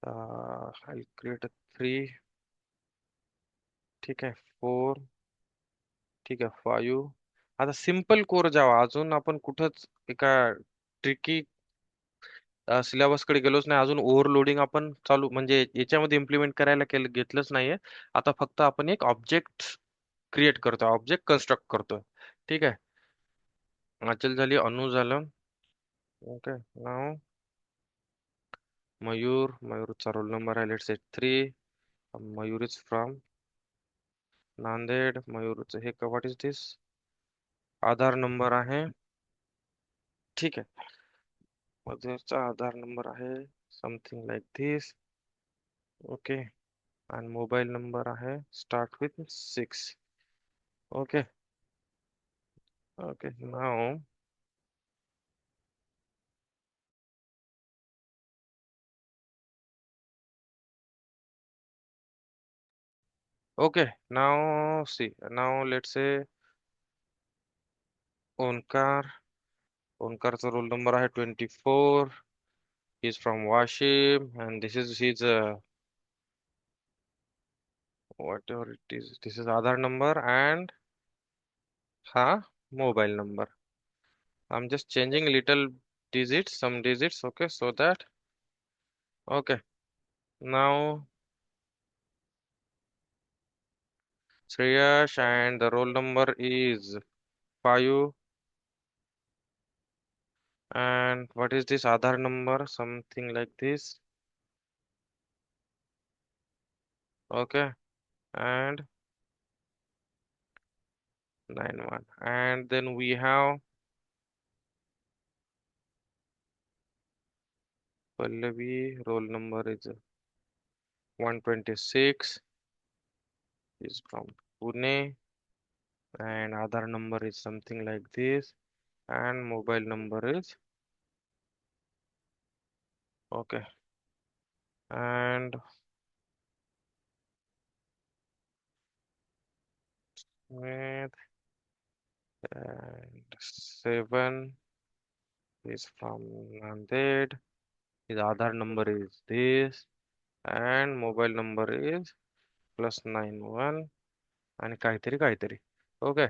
I create three. ठीक आहे, फोर. ठीक आहे, फाईव्ह. आता सिम्पल कोर जावा, अजून आपण कुठंच एका ट्रिकी सिलेबस कडे गेलोच नाही अजून. ओव्हरलोडिंग आपण चालू म्हणजे याच्यामध्ये इम्प्लिमेंट करायला केलं घेतलंच नाहीये. आता फक्त आपण एक ऑब्जेक्ट क्रिएट करतोय, ऑब्जेक्ट कन्स्ट्रक्ट करतोय. ठीक आहे. अचल झाली, अनु झालं. ओके. नाव मयूर. मयूरचा रोल नंबर आहे let's say three. Mayur is from Nanded. मयूरचं हे what is this, Aadhaar number आहे. ठीक आहे. मयूरचा आधार नंबर आहे समथिंग लाईक धिस. ओके. आणि मोबाईल नंबर आहे start with six. Okay. Okay. Now okay. Now see. Now let's say Omkar. ओंकारचा रोल नंबर आहे 24. ही is from Washim and this is his whatever it is, this is Aadhaar number and हा mobile number. I am just changing little digits, some digits. Okay, so that. Okay. Now Shreyash and the roll number is 5. And what is this Aadhaar number? Something like this. Okay. And 91. And then we have Pallavi. Roll number is 126. Is from Pune. And Aadhaar number is something like this. And mobile number is okay. And with and 7 is from Nanded. His Aadhaar number is this. And mobile number is +91. आणि काहीतरी काहीतरी. Okay.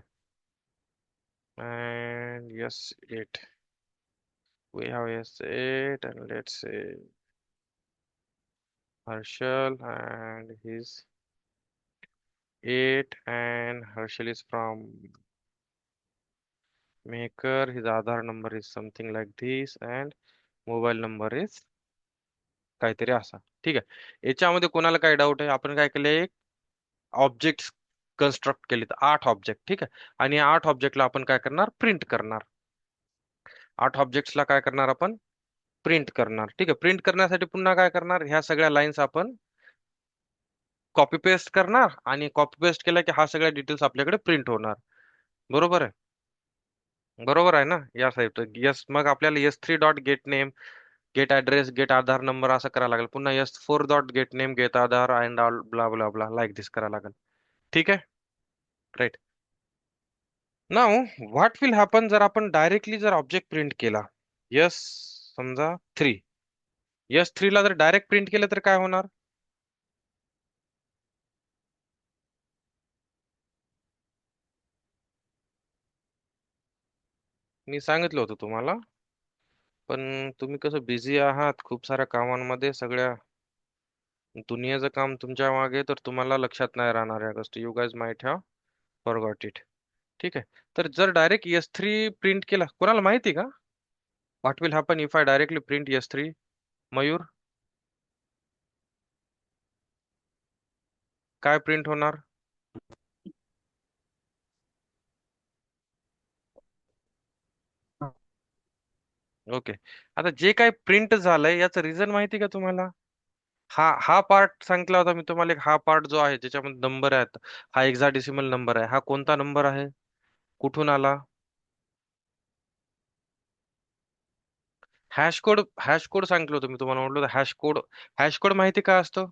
And yes, 8. We have yes, 8. And let's say Harshal and his 8. And Harshal is from Maker. His Aadhaar number is something like this. And mobile number is काहीतरी असा. ठीक आहे. याच्यामध्ये कोणाला काय डाऊट आहे, आपण काय केले, ऑब्जेक्ट कन्स्ट्रक्ट केले, तर 8 ऑब्जेक्ट. ठीक आहे. आणि या 8 ऑब्जेक्टला आपण काय करणार, प्रिंट करणार. 8 ऑब्जेक्ट्सला काय करणार आपण, प्रिंट करणार. ठीक आहे. प्रिंट करण्यासाठी पुन्हा काय करणार, ह्या सगळ्या लाईन्स आपण कॉपी पेस्ट करणार. आणि कॉपी पेस्ट केला की हा सगळ्या डिटेल्स आपल्याकडे प्रिंट होणार. बरोबर आहे. बरोबर आहे ना या साईड. यस, मग आपल्याला S3 dot get name, get address, get Aadhaar number असं करायला लागेल. पुन्हा S4 dot get name, get Aadhaar and all blah blah blah like this करायला लागेल. ठीक आहे. Right. Now what will happen जर आपण डायरेक्टली जर ऑब्जेक्ट प्रिंट केला. यस, समजा थ्री. S3 ला जर डायरेक्ट प्रिंट केलं तर काय होणार. मी सांगितलं होतं तुम्हाला, पण तुम्ही कसं बिझी आहात खूप साऱ्या कामांमध्ये सगळ्या. दुनियाचं काम तुमच्या मागे तर तुम्हाला लक्षात नाही राहणार या गोष्टी. You guys might have forgot it. ठीक आहे. तर जर डायरेक्ट S3 प्रिंट केला, कोणाला माहिती का what will happen if I directly print S3? Mayur, काय प्रिंट होणार? ओके. आता जे काय प्रिंट झालंय याचं रिझन माहिती का तुम्हाला? हा पार्ट सांगितला होता मी तुम्हाला, एक हा पार्ट जो आहे ज्याच्यामध्ये नंबर आहेत, हा हेक्साडेसिमल नंबर आहे. हा कोणता नंबर आहे? कुठून आला? हॅश कोड सांगितलं होतं मी तुम्हाला, म्हटलं होतं हॅश कोड. हॅश कोड माहिती का असतो?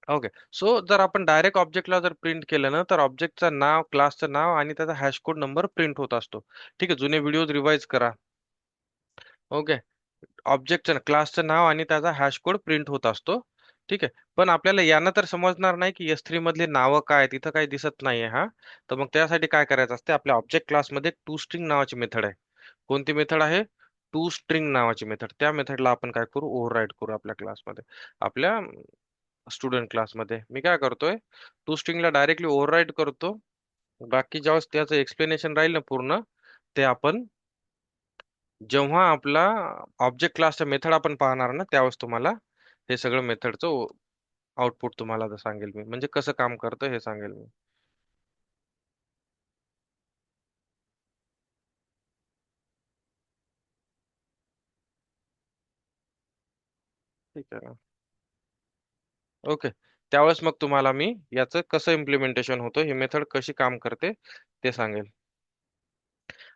ओके. सो जर आपण डायरेक्ट ऑब्जेक्टला जर प्रिंट केलं ना, तर ऑब्जेक्टचं नाव, क्लासचं नाव आणि त्याचा हॅश कोड नंबर प्रिंट होत असतो. ठीक आहे, जुने व्हिडिओ रिवाइज करा. ओके. ऑब्जेक्टचं क्लासचं नाव आणि त्याचा हॅश कोड प्रिंट होत असतो. ठीक आहे. पण आपल्याला यानं तर समजणार नाही की S3 मधली नावं काय आहेत, तिथं काही दिसत नाहीये हा. तर मग त्यासाठी काय करायचं असते, आपल्या ऑब्जेक्ट क्लासमध्ये टू स्ट्रिंग नावाची मेथड आहे. कोणती मेथड आहे? टू स्ट्रिंग नावाची मेथड. त्या मेथडला आपण काय करू, ओव्हरराईड करू आपल्या क्लासमध्ये, आपल्या स्टुडंट क्लासमध्ये. मी काय करतोय, टू स्ट्रिंगला डायरेक्टली ओव्हरराईड करतो. बाकी ज्यावेळेस त्याचं एक्सप्लेनेशन राहील ना पूर्ण, ते आपण जेव्हा आपला ऑब्जेक्ट क्लासचा मेथड आपण पाहणार ना, त्यावेळेस तुम्हाला हे सगळं मेथडचं आउटपुट तुम्हाला सांगेल मी, म्हणजे कसं काम करतं हे सांगेल मी. ठीक आहे ना? ओके. त्यावेळेस मग तुम्हाला मी याचं कसं इम्प्लिमेंटेशन होतं, ही मेथड कशी काम करते ते सांगेल.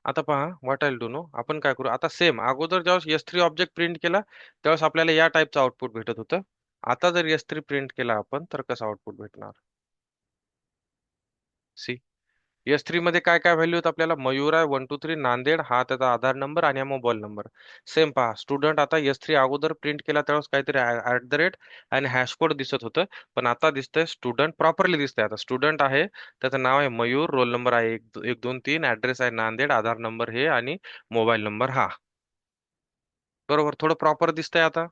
आता पहा, व्हॉट आय डू नो, आपण काय करू आता, सेम अगोदर जेव्हा S3 ऑब्जेक्ट प्रिंट केला त्यावेळेस आपल्याला या टाईपचं आउटपुट भेटत होतं. आता जर S3 प्रिंट केला आपण, तर कसं आउटपुट भेटणार? सी, S3 मध्ये काय काय व्हॅल्यू आहेत आपल्याला? मयूर आहे, 123 नांदेड, हा त्याचा आधार नंबर आणि हा मोबाईल नंबर. सेम पहा, स्टुडंट आता S3 अगोदर प्रिंट केला त्यावेळेस काहीतरी ऍट द रेट आणि हॅश कोड दिसत होतं. पण आता दिसतंय स्टुडंट, प्रॉपरली दिसतंय. आता स्टुडंट आहे, त्याचं नाव आहे मयूर, रोल नंबर आहे 1 2 3, ऍड्रेस आहे नांदेड, आधार नंबर हे आणि मोबाईल नंबर हा. बरोबर, थोडं प्रॉपर दिसतंय आता.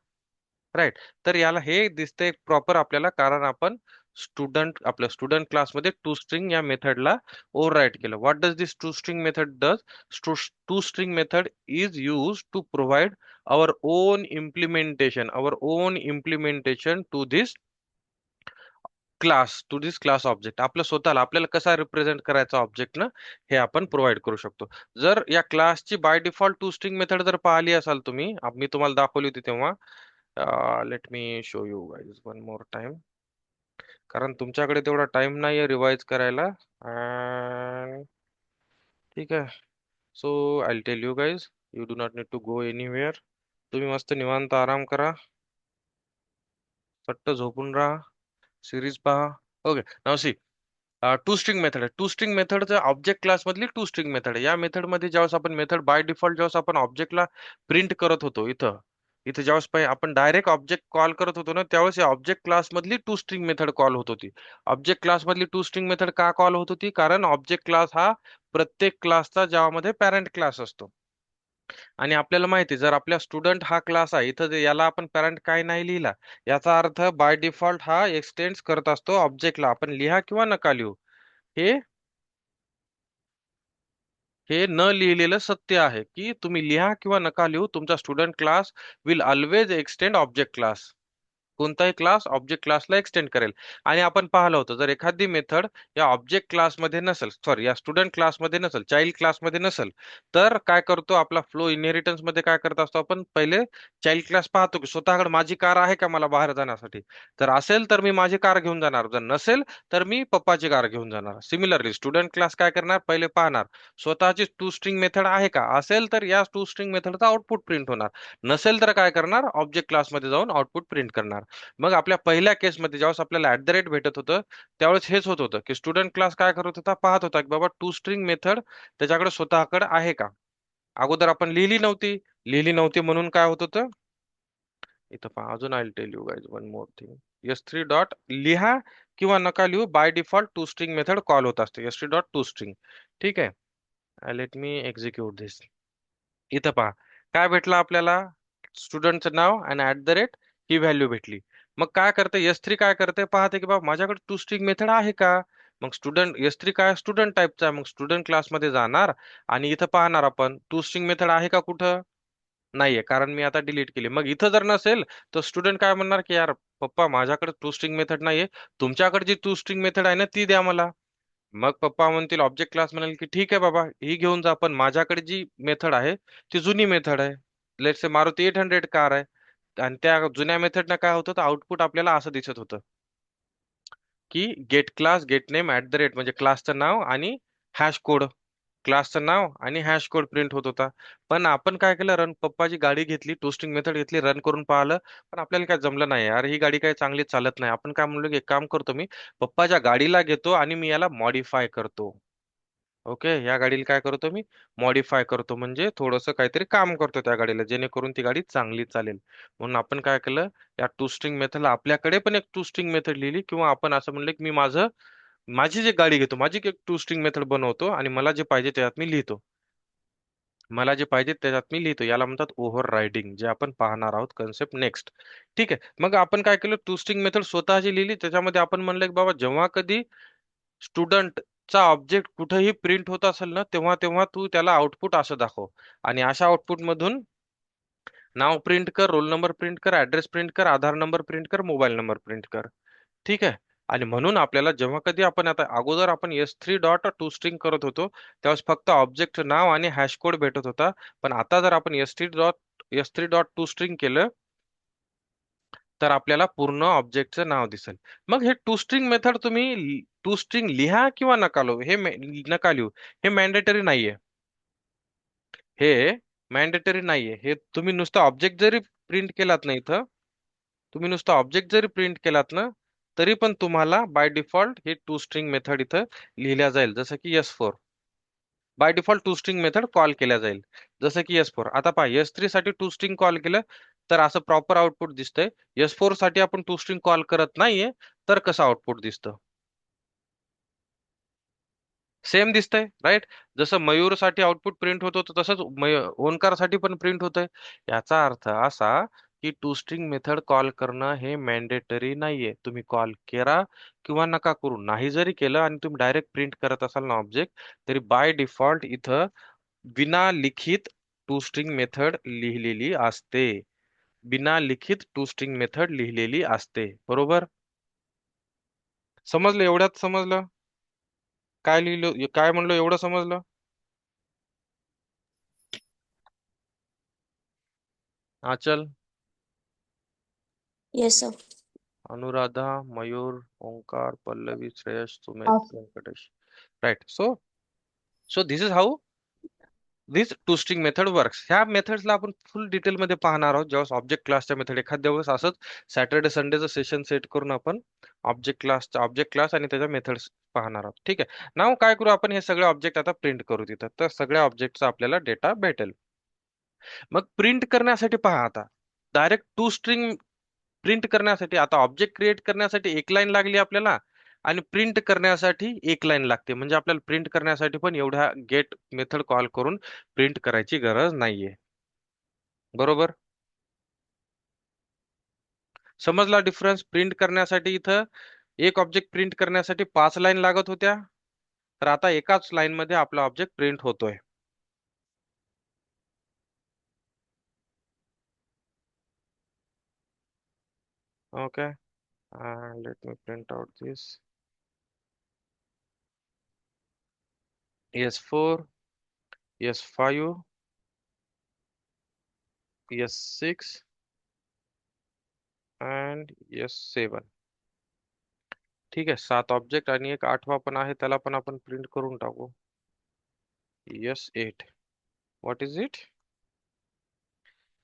राईट. तर याला हे दिसतंय प्रॉपर आपल्याला, कारण आपण स्टुडंट, आपल्या स्टुडंट क्लासमध्ये टू स्ट्रिंग या मेथडला ओव्हरराईट केलं. What does this to string method does? To string method is use to provide our own implementation to this class object. आपलं स्वतःला, आपल्याला कसा रिप्रेझेंट करायचा ऑब्जेक्ट ना, हे आपण प्रोव्हाइड करू शकतो. जर या क्लासची by default to string method जर पाहिली असाल तुम्ही, मी तुम्हाला दाखवली होती तेव्हा, let me show you guys one more time, कारण तुमच्याकडे तेवढा टाइम नाहीये रिवाइज करायला. And ठीक आहे. So I tell you guys, you do not need to go anywhere. तुम्ही मस्त निवांत आराम करा, सट्ट झोपून राहा, सिरीज पहा. Okay. Now see, to string method आहे. To string method object class मधली टू स्ट्रिंग मेथड आहे. या मेथड मध्ये ज्यावेळेस आपण मेथड बाय डिफॉल्ट ज्यावेळेस आपण ऑब्जेक्टला प्रिंट करत होतो, इथं इथं ज्यावेळेस आपण डायरेक्ट ऑब्जेक्ट कॉल करत होतो ना, त्यावेळेस या ऑब्जेक्ट क्लास मधली टू स्ट्रिंग मेथड कॉल होत होती. ऑब्जेक्ट क्लास मधली टू स्ट्रिंग मेथड का कॉल होत होती? कारण ऑब्जेक्ट क्लास हा प्रत्येक क्लासचा ज्यामध्ये पॅरेंट क्लास असतो. आणि आपल्याला माहिती आहे, जर आपल्या स्टुडंट हा क्लास आहे, इथं याला आपण पॅरेंट काय नाही लिहिला, याचा अर्थ बाय डिफॉल्ट हा एक्सटेंड करत असतो ऑब्जेक्टला. आपण लिहा किंवा नका लिहू, हे हे न लिहिलेलं सत्य आहे की तुम्ही लिहा किंवा नका लिहू, तुमचा student class will always extend object class. कोणताही क्लास ऑब्जेक्ट क्लासला एक्सटेंड करेल. आणि आपण पाहिलं होतं, जर एखादी मेथड या ऑब्जेक्ट क्लासमध्ये नसेल, सॉरी या स्टुडंट क्लासमध्ये नसेल, चाइल्ड क्लासमध्ये नसेल, तर काय करतो, आपला फ्लो इनहेरिटन्स मध्ये काय करत असतो, आपण पहिले चाइल्ड क्लास पाहतो की स्वतःकडे माझी कार आहे का मला बाहेर जाण्यासाठी. जर असेल तर मी माझी कार घेऊन जाणार, जर नसेल तर मी पप्पाची कार घेऊन जाणार. सिमिलरली स्टुडंट क्लास काय करणार, पहिले पाहणार स्वतःची टू स्ट्रिंग मेथड आहे का, असेल तर या टू स्ट्रिंग मेथडचा आउटपुट प्रिंट होणार, नसेल तर काय करणार, ऑब्जेक्ट क्लासमध्ये जाऊन आउटपुट प्रिंट करणार. मग आपल्या पहिल्या केसमध्ये ज्यावेळेस आपल्याला ऍट द रेट भेटत होतं, त्यावेळेस हेच होत होतं की स्टुडंट क्लास काय करत होता, पाहत होता की बाबा टू स्ट्रिंग मेथड त्याच्याकडे स्वतःकडे आहे का. अगोदर आपण लिहिली नव्हती म्हणून काय होत होतं, इथं पहा अजून, I tell you guys one more thing. S3 dot लिहा किंवा नका लिहू, by default to string method call होत असते, S3 डॉट टू स्ट्रिंग. ठीक आहे. Let me execute this. इथं पहा काय भेटलं आपल्याला, स्टुडंटचं नाव आणि ऍट द रेट ही व्हॅल्यू भेटली. मग काय करते S3, काय करते पाहते की बाबा माझ्याकडे टू स्ट्रिंग मेथड आहे का. मग स्टुडंट S3 काय स्टुडंट टाईपचा आहे, मग स्टुडंट क्लासमध्ये जाणार आणि इथं पाहणार आपण टू स्ट्रिंग मेथड आहे का कुठं, नाहीये कारण मी आता डिलीट केली. मग इथं जर नसेल तर स्टुडंट काय म्हणणार की यार पप्पा माझ्याकडे टू स्ट्रिंग मेथड नाहीये, तुमच्याकडे जी टू स्ट्रिंग मेथड आहे ना ती द्या मला. मग पप्पा म्हणतील, ऑब्जेक्ट क्लास म्हणेल की ठीक आहे बाबा ही घेऊन जा, पण माझ्याकडे जी मेथड आहे ती जुनी मेथड आहे. लेट्स से मारुती 800 कार आहे, आणि त्या जुन्या मेथडनं काय होतं तर आउटपुट आपल्याला असं दिसत होतं की get class get name at the rate, म्हणजे क्लासचं नाव आणि हॅश कोड, क्लासचं नाव आणि हॅश कोड प्रिंट होत होता. पण आपण काय केलं, रन पप्पाची गाडी घेतली, टोस्टिंग मेथड घेतली, रन करून पाहिलं, पण आपल्याला काय जमलं नाही यार, ही गाडी काय चांगली चालत नाही. आपण काय म्हणलो की एक काम करतो, मी पप्पाच्या गाडीला घेतो आणि मी याला मॉडीफाय करतो. ओके, या गाडीला काय करतो मी, मॉडीफाय करतो, म्हणजे थोडंसं काहीतरी काम करतो त्या गाडीला जेणेकरून ती गाडी चांगली चालेल. म्हणून आपण काय केलं, या टू स्ट्रिंग मेथडला आपल्याकडे पण एक टू स्ट्रिंग मेथड लिहिली, किंवा आपण असं म्हणलं की मी माझी जी गाडी घेतो माझी एक टू स्ट्रिंग मेथड बनवतो आणि मला जे पाहिजे त्याच्यात मी लिहितो. मला जे पाहिजे त्याच्यात मी लिहितो, याला म्हणतात ओव्हर रायडिंग, जे आपण पाहणार आहोत कन्सेप्ट नेक्स्ट. ठीक आहे, मग आपण काय केलं, टू स्ट्रिंग मेथड स्वतःची लिहिली, त्याच्यामध्ये आपण म्हणलं की बाबा जेव्हा कधी स्टुडंटचा ऑब्जेक्ट कुठेही प्रिंट होत असेल ना, तेव्हा तेव्हा तू त्याला आउटपुट असं दाखव. आणि अशा आउटपुट मधून नाव प्रिंट कर, रोल नंबर प्रिंट कर, ऍड्रेस प्रिंट कर, आधार नंबर प्रिंट कर, मोबाईल नंबर प्रिंट कर. ठीक आहे. आणि म्हणून आपल्याला जेव्हा कधी आपण आता अगोदर आपण S3 डॉट टू स्ट्रिंग करत होतो त्यावेळेस फक्त ऑब्जेक्ट नाव आणि हॅश कोड भेटत होता. पण आता जर आपण S3 डॉट टू स्ट्रिंग केलं तर आपल्याला पूर्ण ऑब्जेक्टचं नाव दिसेल. मग हे टू स्ट्रिंग मेथड तुम्ही टू स्ट्रिंग लिहा किंवा नका लिहू, नका लिहू, हे मॅन्डेटरी नाहीये. हे मॅन्डेटरी नाहीये. हे तुम्ही नुसतं ऑब्जेक्ट जरी प्रिंट केलात ना इथं, तुम्ही नुसतं ऑब्जेक्ट जरी प्रिंट केलात ना, तरी पण तुम्हाला बाय डिफॉल्ट हे टू स्ट्रिंग मेथड इथं लिहिल्या जाईल, जसं की S4. By default to string method call केल्या जाईल, जसं की S4. आता पहा, S3 साठी टू स्ट्रिंग कॉल केलं तर असं प्रॉपर आउटपुट दिसतंय. S4 साठी आपण टू स्ट्रिंग कॉल करत नाहीये, तर कसं आउटपुट दिसतं, सेम दिसतंय राईट. जसं मयूर साठी आउटपुट प्रिंट होत होतं तसंच ओंकार साठी पण प्रिंट होतंय. याचा अर्थ असा की टू स्ट्रिंग मेथड कॉल करणं हे मॅन्डेटरी नाहीये. तुम्ही कॉल करा किंवा नका करू. नाही जरी केलं आणि तुम्ही डायरेक्ट प्रिंट करत असाल ना ऑब्जेक्ट, तरी बाय डिफॉल्ट इथं विना लिखित टू स्ट्रिंग मेथड लिहिलेली असते. बिना लिखित टू स्ट्रिंग मेथड लिहिलेली असते, बरोबर. समजलं, एवढ्यात समजलं काय लिहिलं, काय म्हणलं, एवढं समजलं. Achal, Yes, sir. Anuradha, Mayur, Omkar, Pallavi, Shreyas, Sumit, Venkatesh. Right. So this is how this to string method works. ह्या मेथड्सला आपण फुल डिटेलमध्ये पाहणार आहोत जेव्हा ऑब्जेक्ट क्लासच्या मेथड, एखाद्या दिवस असंच सॅटर्डे संडेचं सेशन सेट करून आपण ऑब्जेक्ट क्लास आणि त्याच्या मेथड्स पाहणार आहोत. ठीक आहे, नाव काय करू आपण, हे सगळे ऑब्जेक्ट आता प्रिंट करू तिथं, तर सगळ्या ऑब्जेक्टचा आपल्याला डेटा भेटेल. मग प्रिंट करण्यासाठी पहा, आता डायरेक्ट टू स्ट्रिंग प्रिंट करण्यासाठी, आता ऑब्जेक्ट क्रिएट करण्यासाठी एक लाईन लागली आपल्याला, आणि प्रिंट करण्यासाठी एक लाईन लागते. म्हणजे आपल्याला प्रिंट करण्यासाठी पण एवढ्या गेट मेथड कॉल करून प्रिंट करायची गरज नाहीये, बरोबर. समजला डिफरन्स. प्रिंट करण्यासाठी इथं एक ऑब्जेक्ट प्रिंट करण्यासाठी 5 लाईन लागत होत्या, तर आता एकाच लाईन मध्ये आपला ऑब्जेक्ट प्रिंट होतोय. Okay, let me print out this. S4, S5, S6 and S7. ठीक आहे, 7 ऑब्जेक्ट आणि एक आठवा पण आहे, त्याला पण आपण प्रिंट करून टाकू. S8. What is it?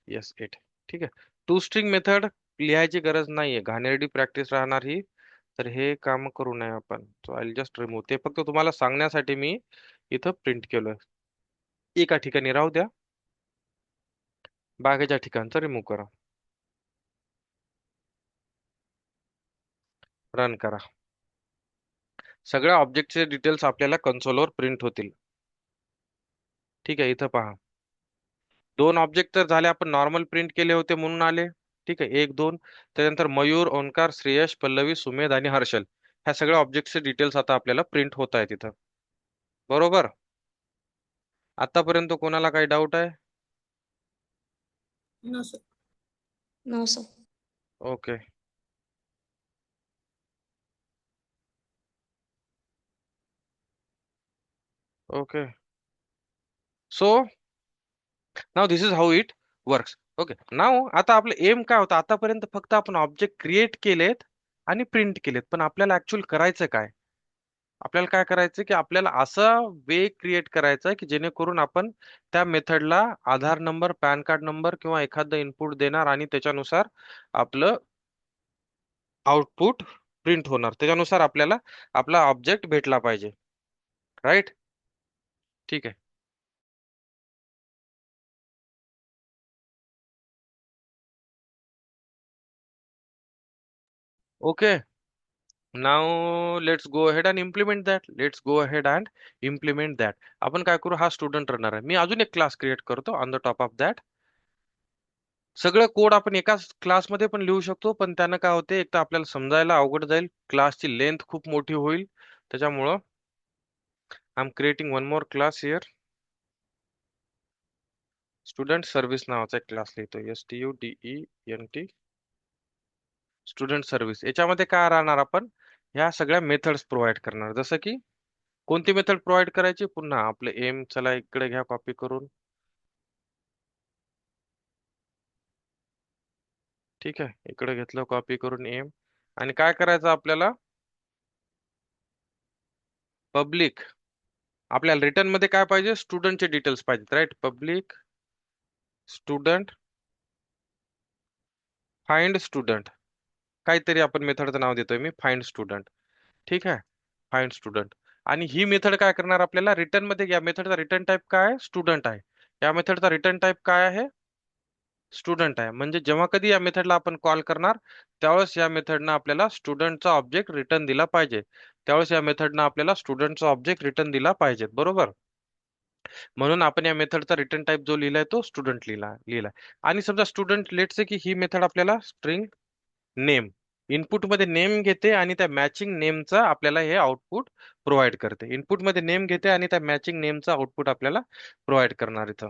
S8. ठीक आहे, टू स्ट्रिंग मेथड लिहायची गरज नाहीये, घाणेरडी प्रॅक्टिस राहणार ही, तर हे काम करू नये आपण. सो आय जस्ट रिमूव्ह, ते फक्त तुम्हाला सांगण्यासाठी मी इथं प्रिंट केलं. एका ठिकाणी राहू द्या, बाकीच्या ठिकाणचं रिमूव्ह करा, रन करा. सगळ्या ऑब्जेक्टचे डिटेल्स आपल्याला कन्सोलवर प्रिंट होतील. ठीक आहे, इथं पहा, दोन ऑब्जेक्ट तर झाले, आपण नॉर्मल प्रिंट केले होते म्हणून आले. ठीक आहे, एक दोन. त्यानंतर मयूर, ओंकार, श्रेयश, पल्लवी, सुमेध आणि हर्षल, ह्या सगळ्या ऑब्जेक्टचे डिटेल्स आता आपल्याला प्रिंट होत आहेत तिथं. बरोबर. आतापर्यंत कोणाला काही डाऊट आहे? No sir. No sir. Okay. Okay. So now this is how it works. Okay. Now आता आपलं एम काय होतं, आतापर्यंत फक्त आपण ऑब्जेक्ट क्रिएट केलेत आणि प्रिंट केलेत, पण आपल्याला ऍक्च्युअल करायचं काय? आपल्याला काय करायचं की आपल्याला असा वे क्रिएट करायचा आहे की जेणेकरून आपण त्या मेथडला आधार नंबर, पॅन कार्ड नंबर किंवा एखादं इनपुट देणार आणि त्याच्यानुसार आपलं आउटपुट प्रिंट होणार. त्याच्यानुसार आपल्याला आपला ऑब्जेक्ट भेटला पाहिजे. राईट. ठीक आहे. Okay. Now let's go ahead and implement that. Let's go ahead and implement that. आपण काय करू, हा स्टुडंट रनर आहे, मी अजून एक क्लास क्रिएट करतो on the top of that. सगळं कोड आपण एकाच क्लासमध्ये पण लिहू शकतो, पण त्यानं काय होते, एक तर आपल्याला समजायला अवघड जाईल, क्लासची लेंथ खूप मोठी होईल. त्याच्यामुळं I am creating one more class here. Student service नावाचा एक क्लास लिहितो, STUDENT, स्टुडंट सर्व्हिस. याच्यामध्ये काय राहणार, आपण ह्या सगळ्या मेथड्स प्रोव्हाइड करणार. जसं की कोणती मेथड प्रोव्हाइड करायची, पुन्हा आपले एम, चला इकडे घ्या कॉपी करून. ठीक आहे, इकडे घेतलं कॉपी करून एम. आणि काय करायचं आपल्याला, पब्लिक, आपल्याला रिटर्न मध्ये काय पाहिजे, स्टुडंटचे डिटेल्स पाहिजेत. Right. Public student find student, काहीतरी आपण मेथडचं नाव देतोय मी, फाइंड स्टुडंट. ठीक आहे, फाइंड स्टुडंट. आणि ही मेथड काय करणार, आपल्याला रिटर्न मध्ये, या मेथडचा रिटर्न टाइप काय आहे, स्टुडंट आहे. या मेथडचा रिटर्न टाइप काय आहे, स्टुडंट आहे. म्हणजे जेव्हा कधी या मेथडला आपण कॉल करणार, त्यावेळेस या मेथडनं आपल्याला स्टुडंटचा ऑब्जेक्ट रिटर्न दिला पाहिजे. त्यावेळेस या मेथडनं आपल्याला स्टुडंटचा ऑब्जेक्ट रिटर्न दिला पाहिजे. बरोबर. म्हणून आपण या मेथडचा रिटर्न टाइप जो लिहिलाय तो स्टुडंट लिहिलाय. आणि समजा स्टुडंट, लेट्स से की ही मेथड आपल्याला स्ट्रिंग नेम, इनपुट मध्ये नेम घेते आणि त्या मॅचिंग नेमचा आपल्याला हे आउटपुट प्रोव्हाइड करते. इनपुट मध्ये नेम घेते आणि त्या मॅचिंग नेमचा आउटपुट आपल्याला प्रोव्हाइड करणार इथं.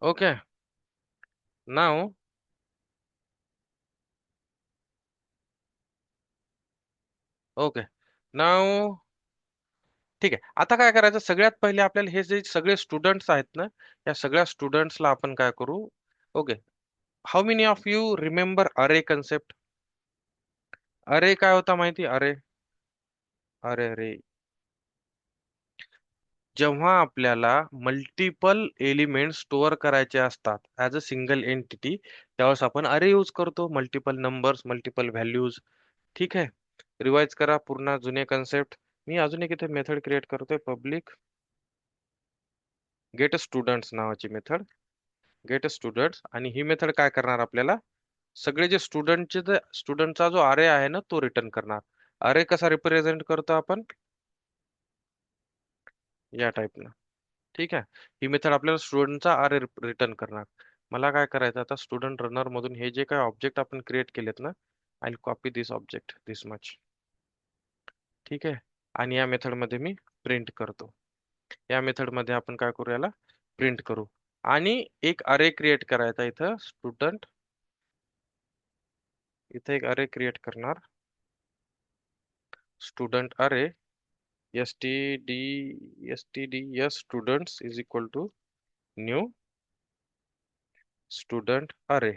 ओके. Now okay. नाव ठीक आहे. आता काय करायचं, सगळ्यात पहिले आपल्याला हे जे सगळे स्टुडंट्स आहेत ना, या सगळ्या स्टुडंट्सला आपण काय करू. Okay. How many of you remember अरे कन्सेप्ट? अरे काय होता माहिती, अरे, अरे अरे, जेव्हा आपल्याला मल्टिपल एलिमेंट स्टोअर करायचे असतात ऍज अ सिंगल एंटिटी, त्यावेळेस आपण अरे यूज करतो, मल्टिपल नंबर्स, मल्टिपल व्हॅल्यूज. ठीक आहे. रिवाइज करा पूर्ण जुने कन्सेप्ट. मी अजून एक इथे मेथड क्रिएट करतोय, पब्लिक गेट स्टुडंट्स नावाची मेथड. Get students. आणि ही मेथड काय करणार, आपल्याला सगळे जे स्टुडंटचे, स्टुडंटचा जो अरे आहे ना तो रिटर्न करणार. अरे कसा रिप्रेझेंट करतो आपण, या टाईपनं. ठीक आहे. ही मेथड आपल्याला स्टुडंटचा अरे रिटर्न करणार. मला काय करायचं आता, स्टुडंट रनर मधून हे जे काय ऑब्जेक्ट आपण क्रिएट केलेत ना, I will copy this object this much. ठीक आहे. आणि या मेथड मध्ये मी प्रिंट करतो. या मेथड मध्ये आपण काय करू, याला प्रिंट करू. आणि एक अरे क्रिएट करायचा इथं, स्टुडंट, इथे एक अरे क्रिएट करणार, student array, std students is equal to new student array.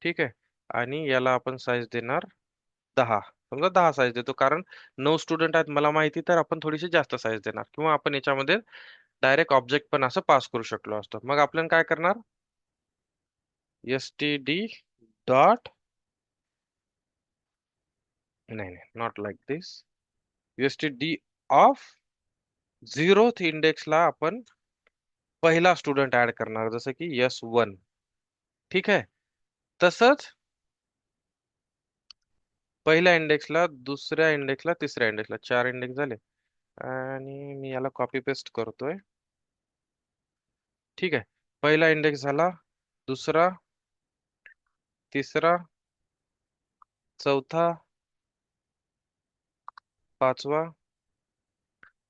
ठीक आहे. आणि याला आपण साईज देणार 10. समजा 10 साईज देतो, कारण 9 स्टुडंट आहेत मला माहिती, तर आपण थोडीशी जास्त साईज देणार, किंवा आपण याच्यामध्ये डायरेक्ट ऑब्जेक्ट पण असं पास करू शकलो असतो. मग आपण काय करणार, std डॉट, नाही नाही, not like this, std of 0th इंडेक्सला आपण पहिला स्टुडंट ऍड करणार, जसं की S1. ठीक आहे. तसंच पहिल्या इंडेक्सला, दुसऱ्या इंडेक्सला, तिसऱ्या इंडेक्सला, 4 इंडेक्स झाले. आणि मी याला कॉपी पेस्ट करतोय. ठीक आहे. पहिला इंडेक्स झाला, दुसरा, तिसरा, चौथा, पाचवा,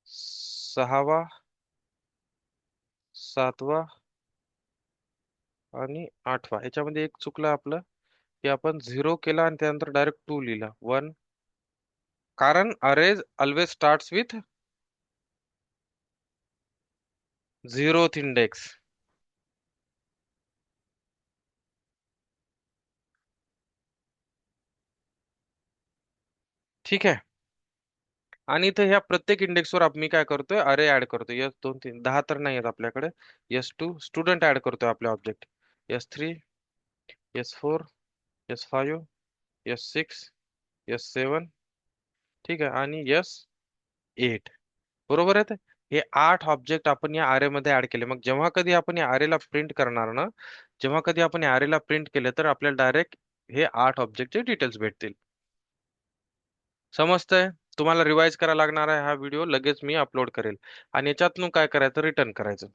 सहावा, सातवा आणि आठवा. याच्यामध्ये एक चुकलं आपलं, की आपण 0 केला आणि त्यानंतर डायरेक्ट 2 लिहिला. 1, कारण arrays always starts with 0th index. ठीक आहे. आणि इथं ह्या प्रत्येक इंडेक्सवर मी काय करतोय, अरे ऍड करतोय. यस 2 3 10 तर नाही आहेत आपल्याकडे. S2 स्टुडंट ऍड करतोय आपल्या object. S3, S4, S5, S6, S7. ठीक आहे, आणि S8. बरोबर आहे ते. हे 8 ऑब्जेक्ट आपण या अरे मध्ये ऍड केले. मग जेव्हा कधी आपण या अरेला प्रिंट करणार ना, जेव्हा कधी आपण या अरेला प्रिंट केले, तर आपल्याला डायरेक्ट हे 8 ऑब्जेक्टचे डिटेल्स भेटतील. समजतंय? तुम्हाला रिवाइज करायला लागणार आहे हा व्हिडिओ, लगेच मी अपलोड करेल. आणि याच्यातून काय करायचं, रिटर्न करायचं.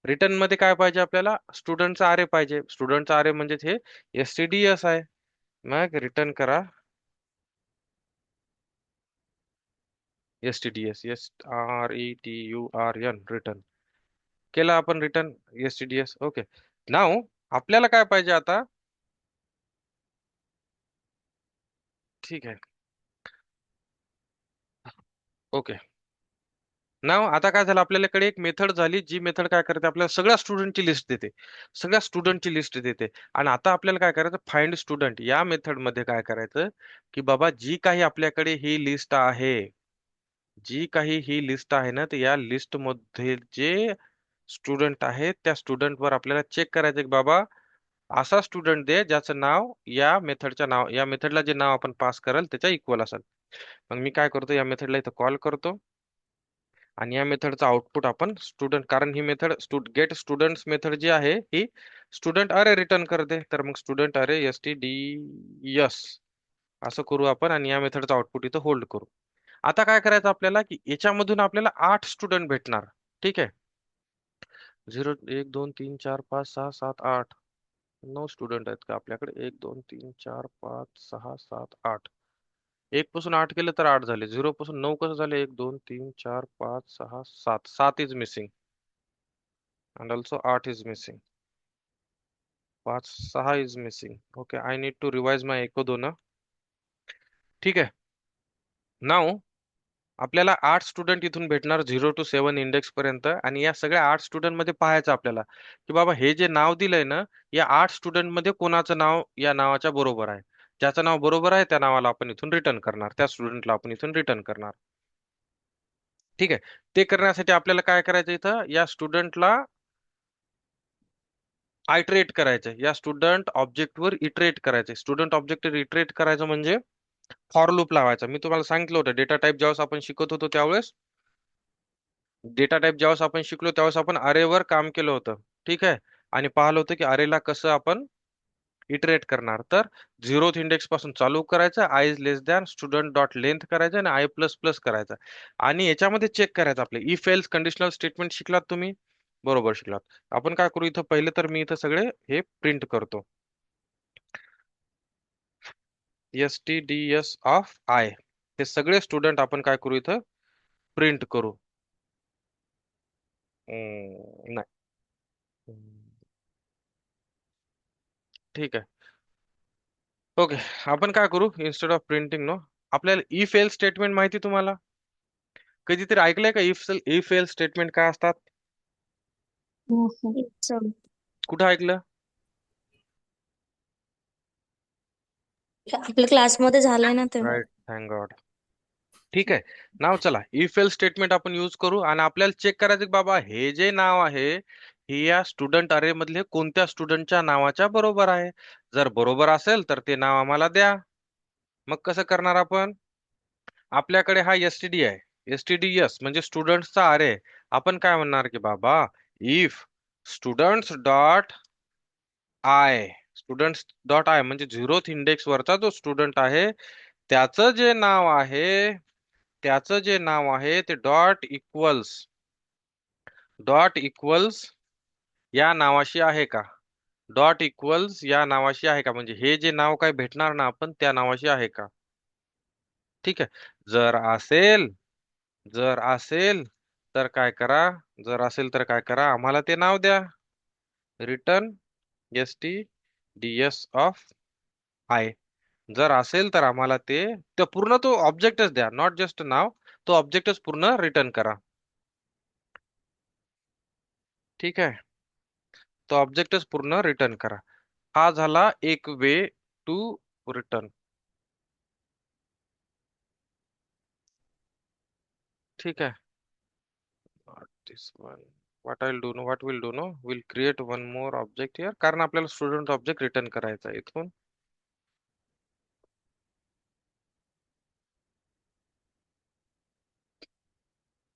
रिटर्न मध्ये काय पाहिजे आपल्याला, स्टुडंटचा अरे पाहिजे. स्टुडंटचा अरे म्हणजे हे STDS आहे. मग रिटर्न करा STDS, SRETURN, रिटर्न केला आपण. Return STDS. ओके. नाव आपल्याला काय पाहिजे आता. ठीक आहे. ओके. नाव आता काय झालं, आपल्याकडे एक मेथड झाली, जी मेथड काय करते, आपल्याला सगळ्या स्टुडंटची लिस्ट देते. सगळ्या स्टुडंटची लिस्ट देते. आणि आता आपल्याला काय करायचं, फाइंड स्टुडंट या मेथड मध्ये काय करायचं, की बाबा जी काही आपल्याकडे ही लिस्ट आहे, जी काही ही लिस्ट आहे ना, तर या लिस्ट मध्ये जे स्टुडंट आहे, त्या स्टुडंट वर आपल्याला चेक करायचं, की बाबा असा स्टुडंट दे ज्याचं नाव या मेथडच्या नाव, या मेथडला जे नाव आपण पास कराल त्याच्या इक्वल असेल. मग मी काय करतो, या मेथडला इथं कॉल करतो. आणि या मेथडचा आउटपुट आपण स्टुडंट, कारण ही मेथड गेट स्टुडंट्स मेथड जी आहे ही स्टुडंट अरे रिटर्न करते. तर मग स्टुडंट अरे STDS असं करू आपण, आणि या मेथडचा आउटपुट इथं होल्ड करू. आता काय करायचं आपल्याला, की याच्यामधून आपल्याला 8 स्टुडंट भेटणार. ठीक आहे. 0 1 2 3 4 5 6 7 8, 9 स्टुडंट आहेत का आपल्याकडे. 1 2 3 4 5 6 7 8. एक पासून 8 केलं तर 8 झाले. 0 पासून 9 कसं झाले, 1 2 3 4 5 6 7. 7 is missing, and also 8 is missing. 5 6 is missing. Okay, I need to revise my echo दोन. ठीक आहे. नाव आपल्याला 8 स्टुडंट इथून भेटणार 0 to 7 इंडेक्स पर्यंत. आणि या सगळ्या 8 स्टुडंट मध्ये पाहायचं आपल्याला, की बाबा हे जे नाव दिलंय ना, या 8 स्टुडंट मध्ये कोणाचं नाव या नावाच्या बरोबर आहे. ज्याचं नाव बरोबर आहे त्या नावाला आपण इथून रिटर्न करणार, त्या स्टुडंटला आपण इथून रिटर्न करणार. ठीक आहे. ते करण्यासाठी आपल्याला काय करायचं, इथं या स्टुडंटला आयटरेट करायचं, या स्टुडंट ऑब्जेक्टवर इटरेट करायचं. स्टुडंट ऑब्जेक्टवर इटरेट करायचं म्हणजे फॉर लूप लावायचा. मी तुम्हाला सांगितलं होतं डेटा टाइप ज्यावेळेस आपण शिकत होतो त्यावेळेस, डेटा टाइप ज्यावेळेस आपण शिकलो त्यावेळेस आपण अरेवर काम केलं होतं. ठीक आहे. आणि पाहिलं होतं की अरेला कसं आपण इटरेट करणार. तर 0th इंडेक्स पासून चालू करायचं, I is less than student dot length करायचं आणि I प्लस प्लस करायचं. आणि याच्यामध्ये चेक करायचं आपले इफ एल्स कंडिशनल स्टेटमेंट शिकलात तुम्ही, बरोबर शिकलात. आपण काय करू, इथं पहिले तर मी इथं सगळे हे प्रिंट करतो. STDS ऑफ आय, हे सगळे स्टुडंट आपण काय करू, इथं प्रिंट करू. नाही. हम्म, ठीक आहे. ओके. आपण काय करू, इन्स्टेड ऑफ प्रिंटिंग नो, आपल्याला इफ एल स्टेटमेंट माहिती तुम्हाला, कधीतरी ऐकलंय का इफ एल स्टेटमेंट काय असतात. हो हो. चल. कुठं ऐकलं. आपल्या क्लासमध्ये झालंय ना ते. Right, thank God. ठीक आहे. नाव चला इफ एल स्टेटमेंट आपण यूज करू, आणि आपल्याला चेक करायचं की बाबा हे जे नाव आहे हे या स्टुडंट अरे मधले कोणत्या स्टुडंटच्या नावाच्या बरोबर आहे. जर बरोबर असेल तर ते नाव आम्हाला द्या. मग कसं करणार आपण, आपल्याकडे हा STD आहे, STDS म्हणजे स्टुडंट्सचा अरे. आपण काय म्हणणार की बाबा if students dot I, students dot I म्हणजे 0th इंडेक्स वरचा जो स्टुडंट आहे त्याचं जे नाव आहे, त्याचं जे नाव आहे ते डॉट इक्वल्स या नावाशी आहे का? डॉट इक्वल्स या नावाशी आहे का? म्हणजे हे जे नाव काय भेटणार ना आपण त्या नावाशी आहे का? ठीक आहे. जर असेल जर असेल तर काय करा? जर असेल तर काय करा? आम्हाला ते नाव द्या. Return S T D S of I. जर असेल तर आम्हाला ते पूर्ण तो ऑब्जेक्टच द्या, नॉट जस्ट नाव. तो ऑब्जेक्टच पूर्ण रिटर्न करा. ठीक आहे. तो ऑब्जेक्टच पूर्ण रिटर्न करा. हा झाला एक वे टू रिटर्न. ठीक आहे. This one. What we'll do no? We'll create one more object here. कारण आपल्याला स्टुडंट ऑब्जेक्ट रिटर्न करायचा आहे इथून.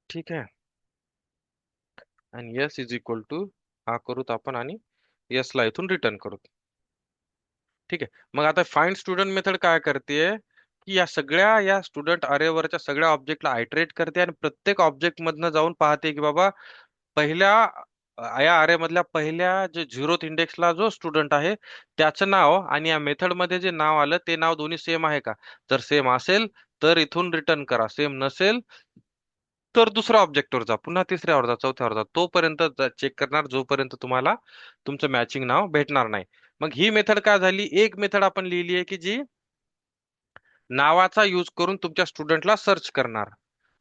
ठीक आहे. आणि एस इज इक्वल टू हा करूत आपण आणि एस ला इथून रिटर्न करूत. ठीक आहे. मग आता फाइंड स्टुडंट मेथड काय करते की या स्टुडंट अरेवरच्या सगळ्या ऑब्जेक्टला आयटरेट करते आणि प्रत्येक ऑब्जेक्ट मधनं जाऊन पाहते की बाबा पहिल्या या अरे मधल्या पहिल्या जे झिरोथ इंडेक्सला जो स्टुडंट आहे त्याचं नाव आणि या मेथड मध्ये जे नाव आलं ते नाव दोन्ही सेम आहे का? जर सेम असेल तर इथून रिटर्न करा. सेम नसेल तर दुसऱ्या ऑब्जेक्टवर जा, पुन्हा तिसऱ्यावर जा, चौथ्यावर जा, तोपर्यंत चेक करणार जोपर्यंत तुम्हाला तुमचं मॅचिंग नाव भेटणार नाही. मग ही मेथड काय झाली? एक मेथड आपण लिहिली आहे की जी नावाचा यूज करून तुमच्या स्टुडंटला सर्च करणार.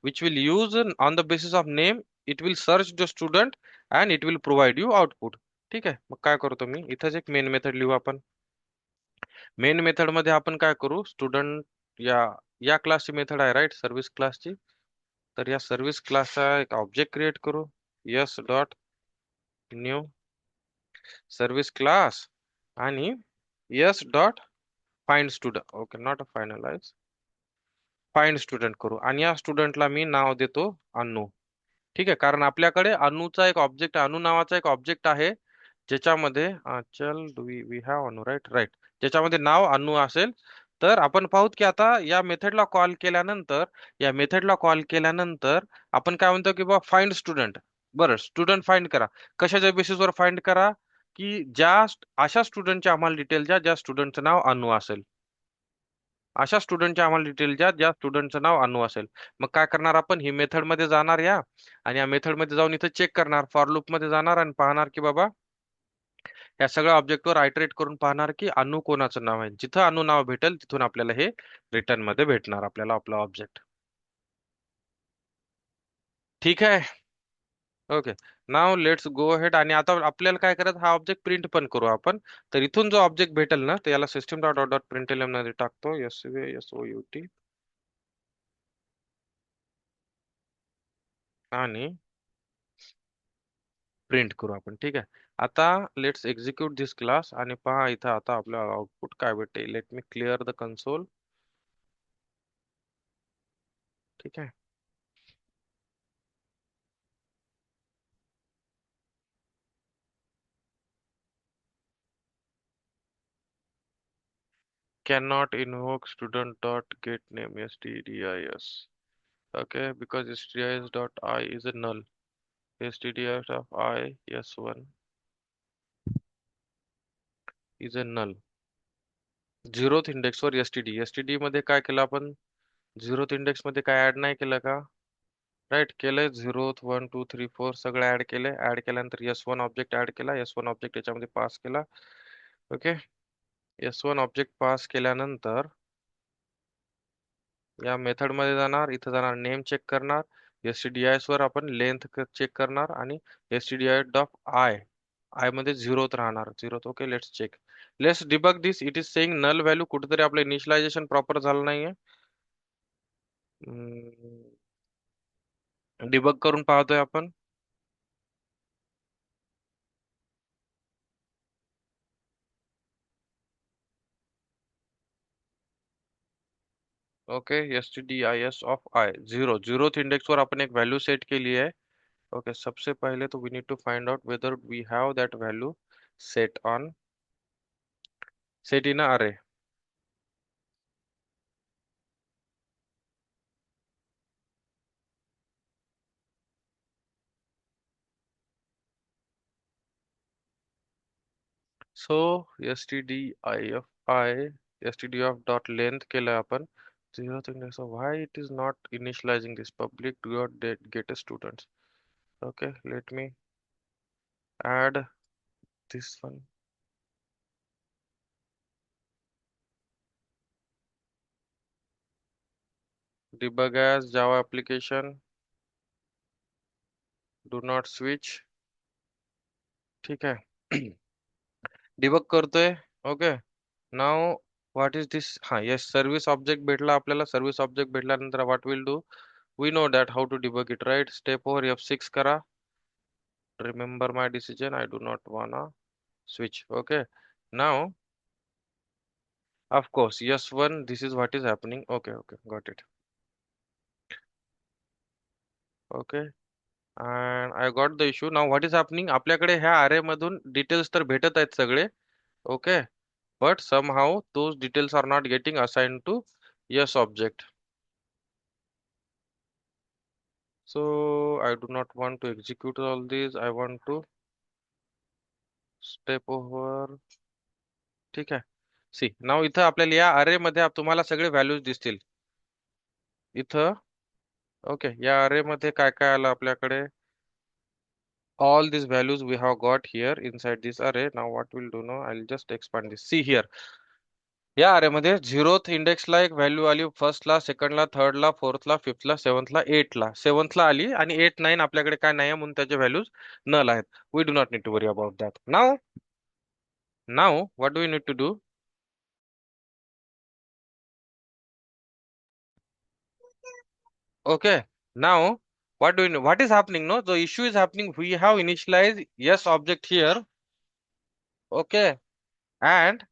Which will use on the basis of name. It will search the student and it will provide you output. ठीक आहे. मग काय करतो मी इथंच एक मेन मेथड लिहू आपण. मेन मेथड मध्ये आपण काय करू? स्टुडंट या या क्लासची मेथड आहे राईट, सर्व्हिस क्लासची. तर या सर्व्हिस क्लासचा एक ऑब्जेक्ट क्रिएट करू. S dot new service class आणि S dot find student. Okay, not a finalise. Find student करू आणि या स्टुडंटला मी नाव देतो अनु. ठीक आहे. कारण आपल्याकडे अनुचा एक ऑब्जेक्ट, अनु नावाचा एक ऑब्जेक्ट आहे ज्याच्यामध्ये चल डू वी वी हॅव अनु राईट राईट, ज्याच्यामध्ये नाव अनु असेल. तर आपण पाहूत की आता या मेथडला कॉल केल्यानंतर आपण काय म्हणतो की बा फाइंड स्टुडंट. बरं, स्टुडंट फाइंड करा. कशाच्या बेसिसवर फाइंड करा? की अशा स्टुडंटचे आम्हाला डिटेल द्या ज्या स्टुडंटचं नाव अनु असेल. अशा स्टुडंटचे आम्हाला डिटेल द्या ज्या स्टुडंटचं नाव अनु असेल. मग काय करणार आपण? ही मेथड मध्ये जाणार या आणि या मेथड मध्ये जाऊन इथं चेक करणार, फॉर लूप मध्ये जाणार आणि पाहणार की बाबा या सगळ्या ऑब्जेक्टवर आयटरेट करून पाहणार की अनु कोणाचं नाव आहे. जिथं अनु नाव भेटेल तिथून आपल्याला हे रिटर्न मध्ये भेटणार आपल्याला आपला ऑब्जेक्ट. ठीक आहे. Okay. Now let's go ahead आणि आता आपल्याला काय करायचं? हा ऑब्जेक्ट प्रिंट पण करू आपण. तर इथून जो ऑब्जेक्ट भेटेल ना तर याला सिस्टम डॉट डॉट डॉट प्रिंटएलएन मध्ये टाकतो. SVSOUT आणि प्रिंट करू आपण. ठीक आहे. आता लेट्स एक्झिक्यूट दिस क्लास आणि पहा इथं आता आपलं आउटपुट काय भेटते. Let me clear the console. ठीक आहे. Cannot invoke student dot get name stdis. Okay, because stdis dot I is a null. Stdis of I s1 is a null. Zeroth index वर एसटीडी मध्ये काय केलं आपण? Zeroth index मध्ये काय add नाही केलं का? राईट, केलंय. झिरोथ 1 2 3 4 सगळं ऍड केलंय. ऍड केल्यानंतर S1 ऑब्जेक्ट ऍड केला. S1 ऑब्जेक्ट याच्यामध्ये पास केला. ओके. S1 ऑब्जेक्ट पास केल्यानंतर या मेथड मध्ये जाणार, इथं जाणार, नेम चेक करणार. एसटीडीआयएस वर आपण लेंथ चेक करणार आणि एसटीडीआय डॉट आय आय मध्ये झिरोथ राहणार. Zeroth. Okay, let's check. Let's debug this. It is saying null value. कुठेतरी आपलं इनिशियलायझेशन प्रॉपर झालं नाहीये. डिबग करून पाहतोय आपण. Okay. STDs of I zero. Zeroth index वर आपण एक व्हॅल्यू सेट केली आहे. ओके. सबसे पहले तो we need to find out whether we have that value set in array. सो std of dot length केलं आपण 0 thing. So why it is not initializing this public get a students? Okay, let me add this one. Debug as Java application. Do not switch. ठीक है. Debug करतोय. Okay. Now what is this? हा yes, service object भेटला आपल्याला. Service object भेटल्यानंतर what will do? We know that how to debug it, right? Step over F6 करा. Remember my decision, I do not wanna switch. Okay, now of course S1, this is what is happening. Okay, okay, got it. Okay, and I got the issue. Now what is happening? आपल्याकडे ह्या array मधून details तर भेटत आहेत सगळे. Okay, but somehow those details are not getting assigned to yes object. So I do not want to execute all these. I want to step over. ठीक आहे. C नाव इथं आपल्याला या अरे मध्ये तुम्हाला सगळे व्हॅल्यूज दिसतील इथं. ओके, या अरे मध्ये काय काय आलं आपल्याकडे? All these values we have got here inside this array. Now what we'll do now, I'll just expand this. See here, या अरे मध्ये 0th इंडेक्स ला एक व्हॅल्यू आली, फर्स्ट ला, सेकंड ला, थर्ड ला, फोर्थ ला, फिफ्थ ला, सेव्हन्थ ला, एट ला. सेव्हन्थ ला आली आणि 8 9 आपल्याकडे काय नाही म्हणून त्याचे व्हॅल्यूज नल आहेत. We do not need to worry about that. Now what do you need to do? Okay, now what do you know? What is happening? No, the issue is happening. We have initialized yes object here. Okay, and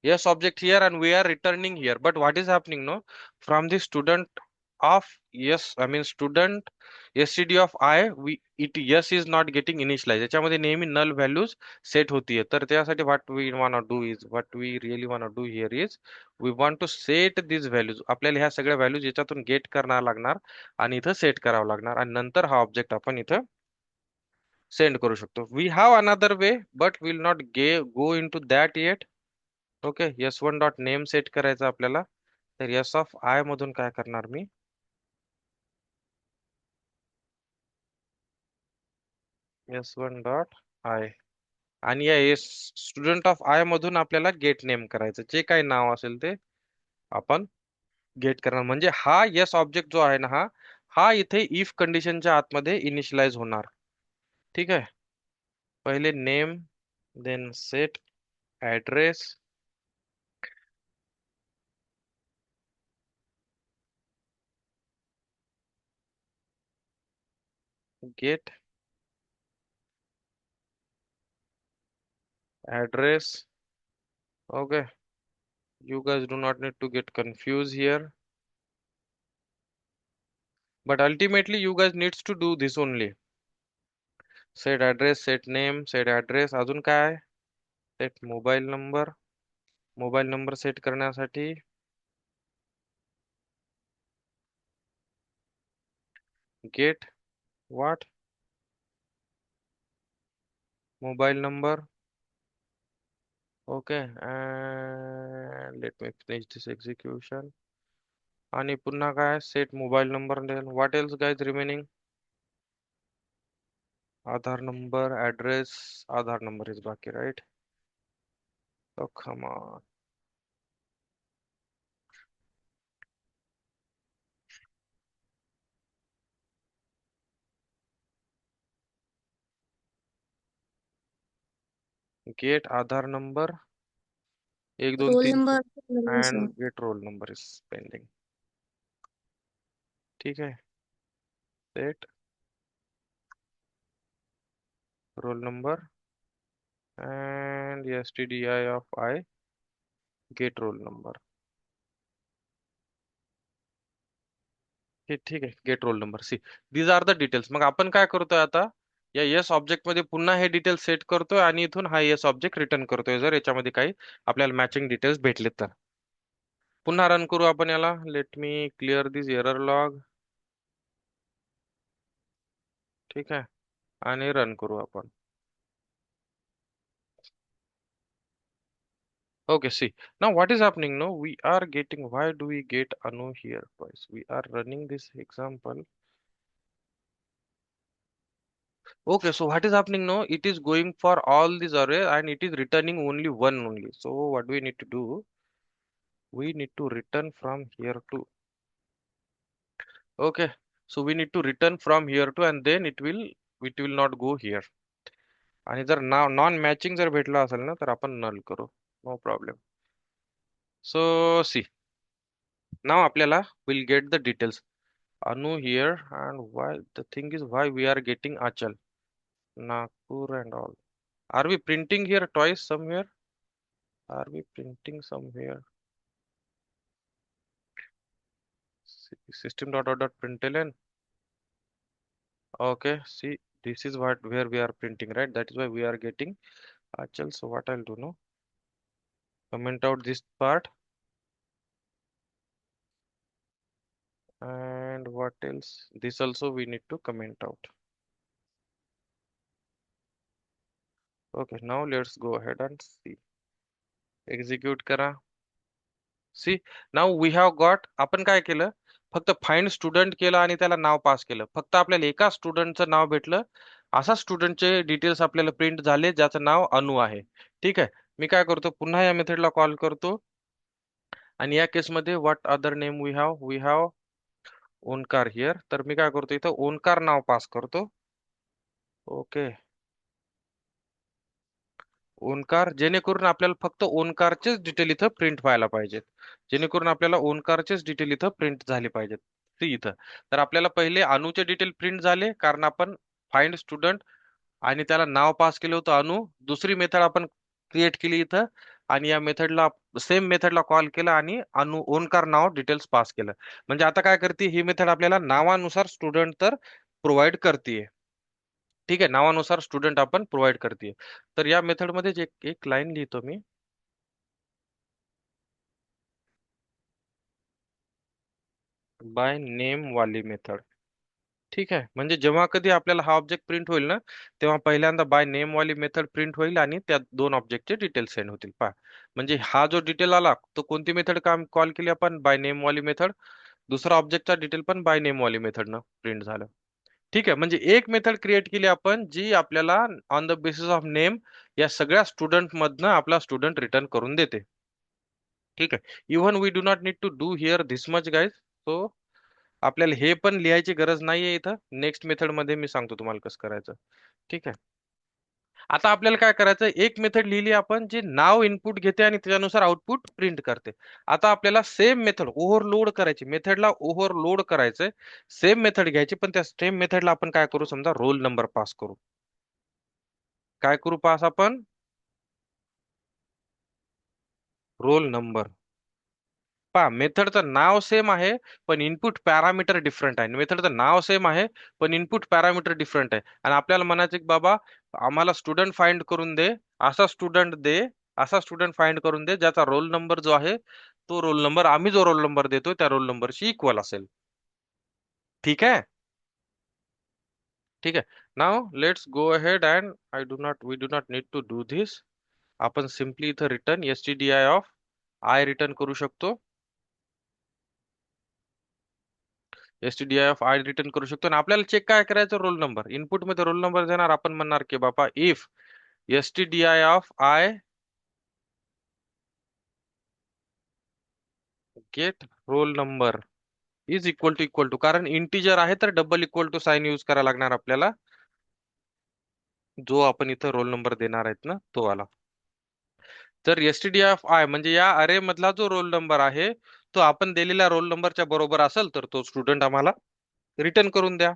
yes object here, and we are returning here. But what is happening? No, from the student of yes, I mean student std of I, we it yes is not getting initialized. याच्यामध्ये नेहमी null values set होतीये. तर त्यासाठी what we wanna do is, what we really wanna do here is, we want to set these values. आपल्याला ह्या सगळ्या values याच्यातून gate करावं लागणार आणि इथं सेट करावं लागणार आणि नंतर हा ऑब्जेक्ट आपण इथं सेंड करू शकतो. We have another way, but will not go into that yet. Okay, S1 dot name set करायचं आपल्याला. तर एस ऑफ आय मधून काय करणार मी? S1 डॉट आय, आणि या स्टुडंट ऑफ आय मधून आपल्याला गेट नेम करायचं. जे काही नाव असेल ते आपण गेट करणार. म्हणजे हा येस ऑब्जेक्ट जो आहे ना, हा हा इथे इफ कंडिशनच्या आतमध्ये इनिशियलाइज होणार. ठीक आहे. पहिले name, then set address, get address. Okay, you guys do not need to get confused here, but ultimately you guys needs to do this only. Set address, set name, set address. अजून काय? Set mobile number. Mobile number set करण्यासाठी get what? Mobile number. Okay, and let me finish this execution. आणि पुन्हा काय? Set mobile number. Then what else guys remaining? Aadhaar number, address. Aadhaar number is बाकी, right? Oh, come on. Get Aadhaar number. 1 2 roll 3 number sir. and get roll number is pending. ठीक है. Set roll number and stdi of I, get roll number. हे ठीक आहे. Get roll number. See, these are the details. मग आपण काय करतोय आता? या येस ऑब्जेक्ट मध्ये पुन्हा हे डिटेल्स सेट करतोय आणि इथून हा येस ऑब्जेक्ट रिटर्न करतोय जर याच्यामध्ये काही आपल्याला मॅचिंग डिटेल्स भेटले तर. पुन्हा रन करू आपण याला. लेट मी क्लिअर दिस एरर लॉग. ठीक आहे. आणि रन करू आपण. Okay, see. Now what is happening now? We are getting, why do we get Anu here twice? We are running this example. Okay, so what is happening now? It is going for all these array and it is returning only one only. So what do we need to do? We need to return from here to. Okay, so we need to return from here to and then it will not go here. आणि जर नाव non matching जर भेटला असेल ना तर आपण null करू. No problem. So see now आपल्याला will get the details. Anu here, and why the thing is why we are getting Achal, Nagpur and all. Are we printing here twice somewhere? Are we printing somewhere? System dot out dot println. Okay, see, this is what where we are printing, right? That is why we are getting Achal. So what I'll do now? Comment out this part, and what else? This also we need to comment out. Okay, now let's go ahead and see. Execute करा. See now we have got. आपण काय केलं, फक्त find student केलं आणि त्याला नाव pass केलं. फक्त आपल्याला एका स्टुडंटचं नाव भेटलं. असा स्टुडंटचे डिटेल्स आपल्याला प्रिंट झाले ज्याचं नाव अनु आहे. ठीक आहे. मी काय करतो, पुन्हा या मेथडला कॉल करतो आणि या केसमध्ये what other name we have Omkar here. तर मी काय करतो, इथं ओंकार नाव पास करतो. ओके, ओंकार, जेणेकरून आपल्याला फक्त ओंकारचेच डिटेल इथं प्रिंट व्हायला पाहिजेत. जेणेकरून आपल्याला ओंकारचेच डिटेल इथं प्रिंट झाले पाहिजेत. ते इथं तर आपल्याला पहिले अनुचे डिटेल प्रिंट झाले कारण आपण फाइंड स्टुडंट आणि त्याला नाव पास केलं होतं अनु. दुसरी मेथड आपण क्रिएट केली इथं आणि या मेथडला सेम मेथडला कॉल केला आणि अनु ओंकार नाव डिटेल्स पास केलं. म्हणजे आता काय करते ही मेथड, आपल्याला नावानुसार स्टुडंट तर प्रोव्हाइड करते. ठीक आहे, नावानुसार स्टुडंट आपण प्रोव्हाइड करते. तर या मेथड मध्ये एक एक लाईन लिहितो मी. बाय नेम वाली मेथड. ठीक आहे, म्हणजे जेव्हा कधी आपल्याला हा ऑब्जेक्ट प्रिंट होईल ना, तेव्हा पहिल्यांदा बाय नेम वाली मेथड प्रिंट होईल आणि त्या दोन ऑब्जेक्टचे डिटेल सेंड होतील. पहा, म्हणजे हा जो डिटेल आला तो कोणती मेथड काम कॉल केली आपण, बाय नेम वाली मेथड. दुसरा ऑब्जेक्टचा डिटेल पण बाय नेम वाली मेथडनं प्रिंट झालं. ठीक आहे, म्हणजे एक मेथड क्रिएट केली आपण जी आपल्याला on the basis of name या सगळ्या स्टुडंट मधनं आपला स्टुडंट रिटर्न करून देते. ठीक आहे. Even we do not need to do here this much guys. So आपल्याला हे पण लिहायची गरज नाहीये इथं. नेक्स्ट मेथड मध्ये मी सांगतो तुम्हाला कसं करायचं. ठीक आहे. आता आपल्याला काय करायचं, एक मेथड लिहिली आपण जी नाव इनपुट घेते आणि त्यानुसार आउटपुट प्रिंट करते. आता आपल्याला सेम मेथड ओव्हरलोड करायची, मेथडला ओव्हरलोड करायचंय. सेम मेथड घ्यायची पण त्या सेम मेथडला आपण काय करू, समजा रोल नंबर पास करू. काय करू पास आपण, रोल नंबर. पहा, मेथडचं नाव सेम आहे पण इनपुट पॅरामीटर डिफरंट आहे. मेथडचं नाव सेम आहे पण इनपुट पॅरामीटर डिफरंट आहे. आणि आपल्याला म्हणायचं की बाबा आम्हाला स्टुडंट फाइंड करून दे, असा स्टुडंट दे, असा स्टुडंट फाइंड करून दे ज्याचा रोल नंबर जो आहे तो रोल नंबर आम्ही जो रोल नंबर देतो त्या रोल नंबरशी इक्वल असेल. ठीक आहे. ठीक आहे. Now let's go ahead and we do not need to do this. आपण सिम्पली इथं return STDI of I return करू शकतो. एसटीडीआय ऑफ आय रिटर्न करू शकतो आणि आपल्याला चेक काय करायचं, रोल नंबर. इनपुट मध्ये रोल नंबर देणार. आपण म्हणणार की बाबा if STDI of I get roll number is equal to कारण इंटीजर आहे तर double equal to sign use करायला लागणार आपल्याला, जो आपण इथं रोल नंबर देणार आहेत ना तो आला. तर एसटीडीआय ऑफ आय म्हणजे या अरे मधला जो रोल नंबर आहे तो आपण दिलेल्या रोल नंबरच्या बरोबर असेल तर तो स्टुडंट आम्हाला रिटर्न करून द्या.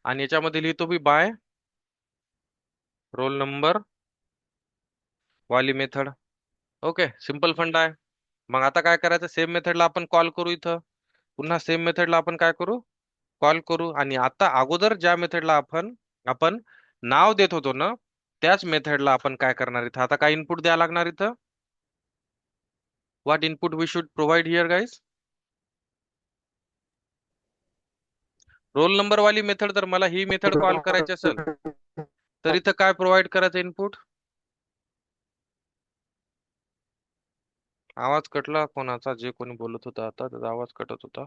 आणि याच्यामध्ये लिहितो मी बाय रोल नंबर वाली मेथड. ओके, सिंपल फंड आहे. मग आता काय करायचं, सेम मेथडला आपण कॉल करू इथं. पुन्हा सेम मेथडला आपण काय करू, कॉल करू. आणि आता अगोदर ज्या मेथडला आपण आपण नाव देत होतो ना त्याच मेथडला आपण काय करणार इथं, आता काय इनपुट द्यायला लागणार इथं. What input we should provide here guys, roll number वाली मेथड, तर मला ही मेथड कॉल करायची असेल तर इथं काय प्रोव्हाइड करायचं इनपुट? आवाज कटला कोणाचा? जे कोणी बोलत होता आता त्याचा आवाज कटत होता.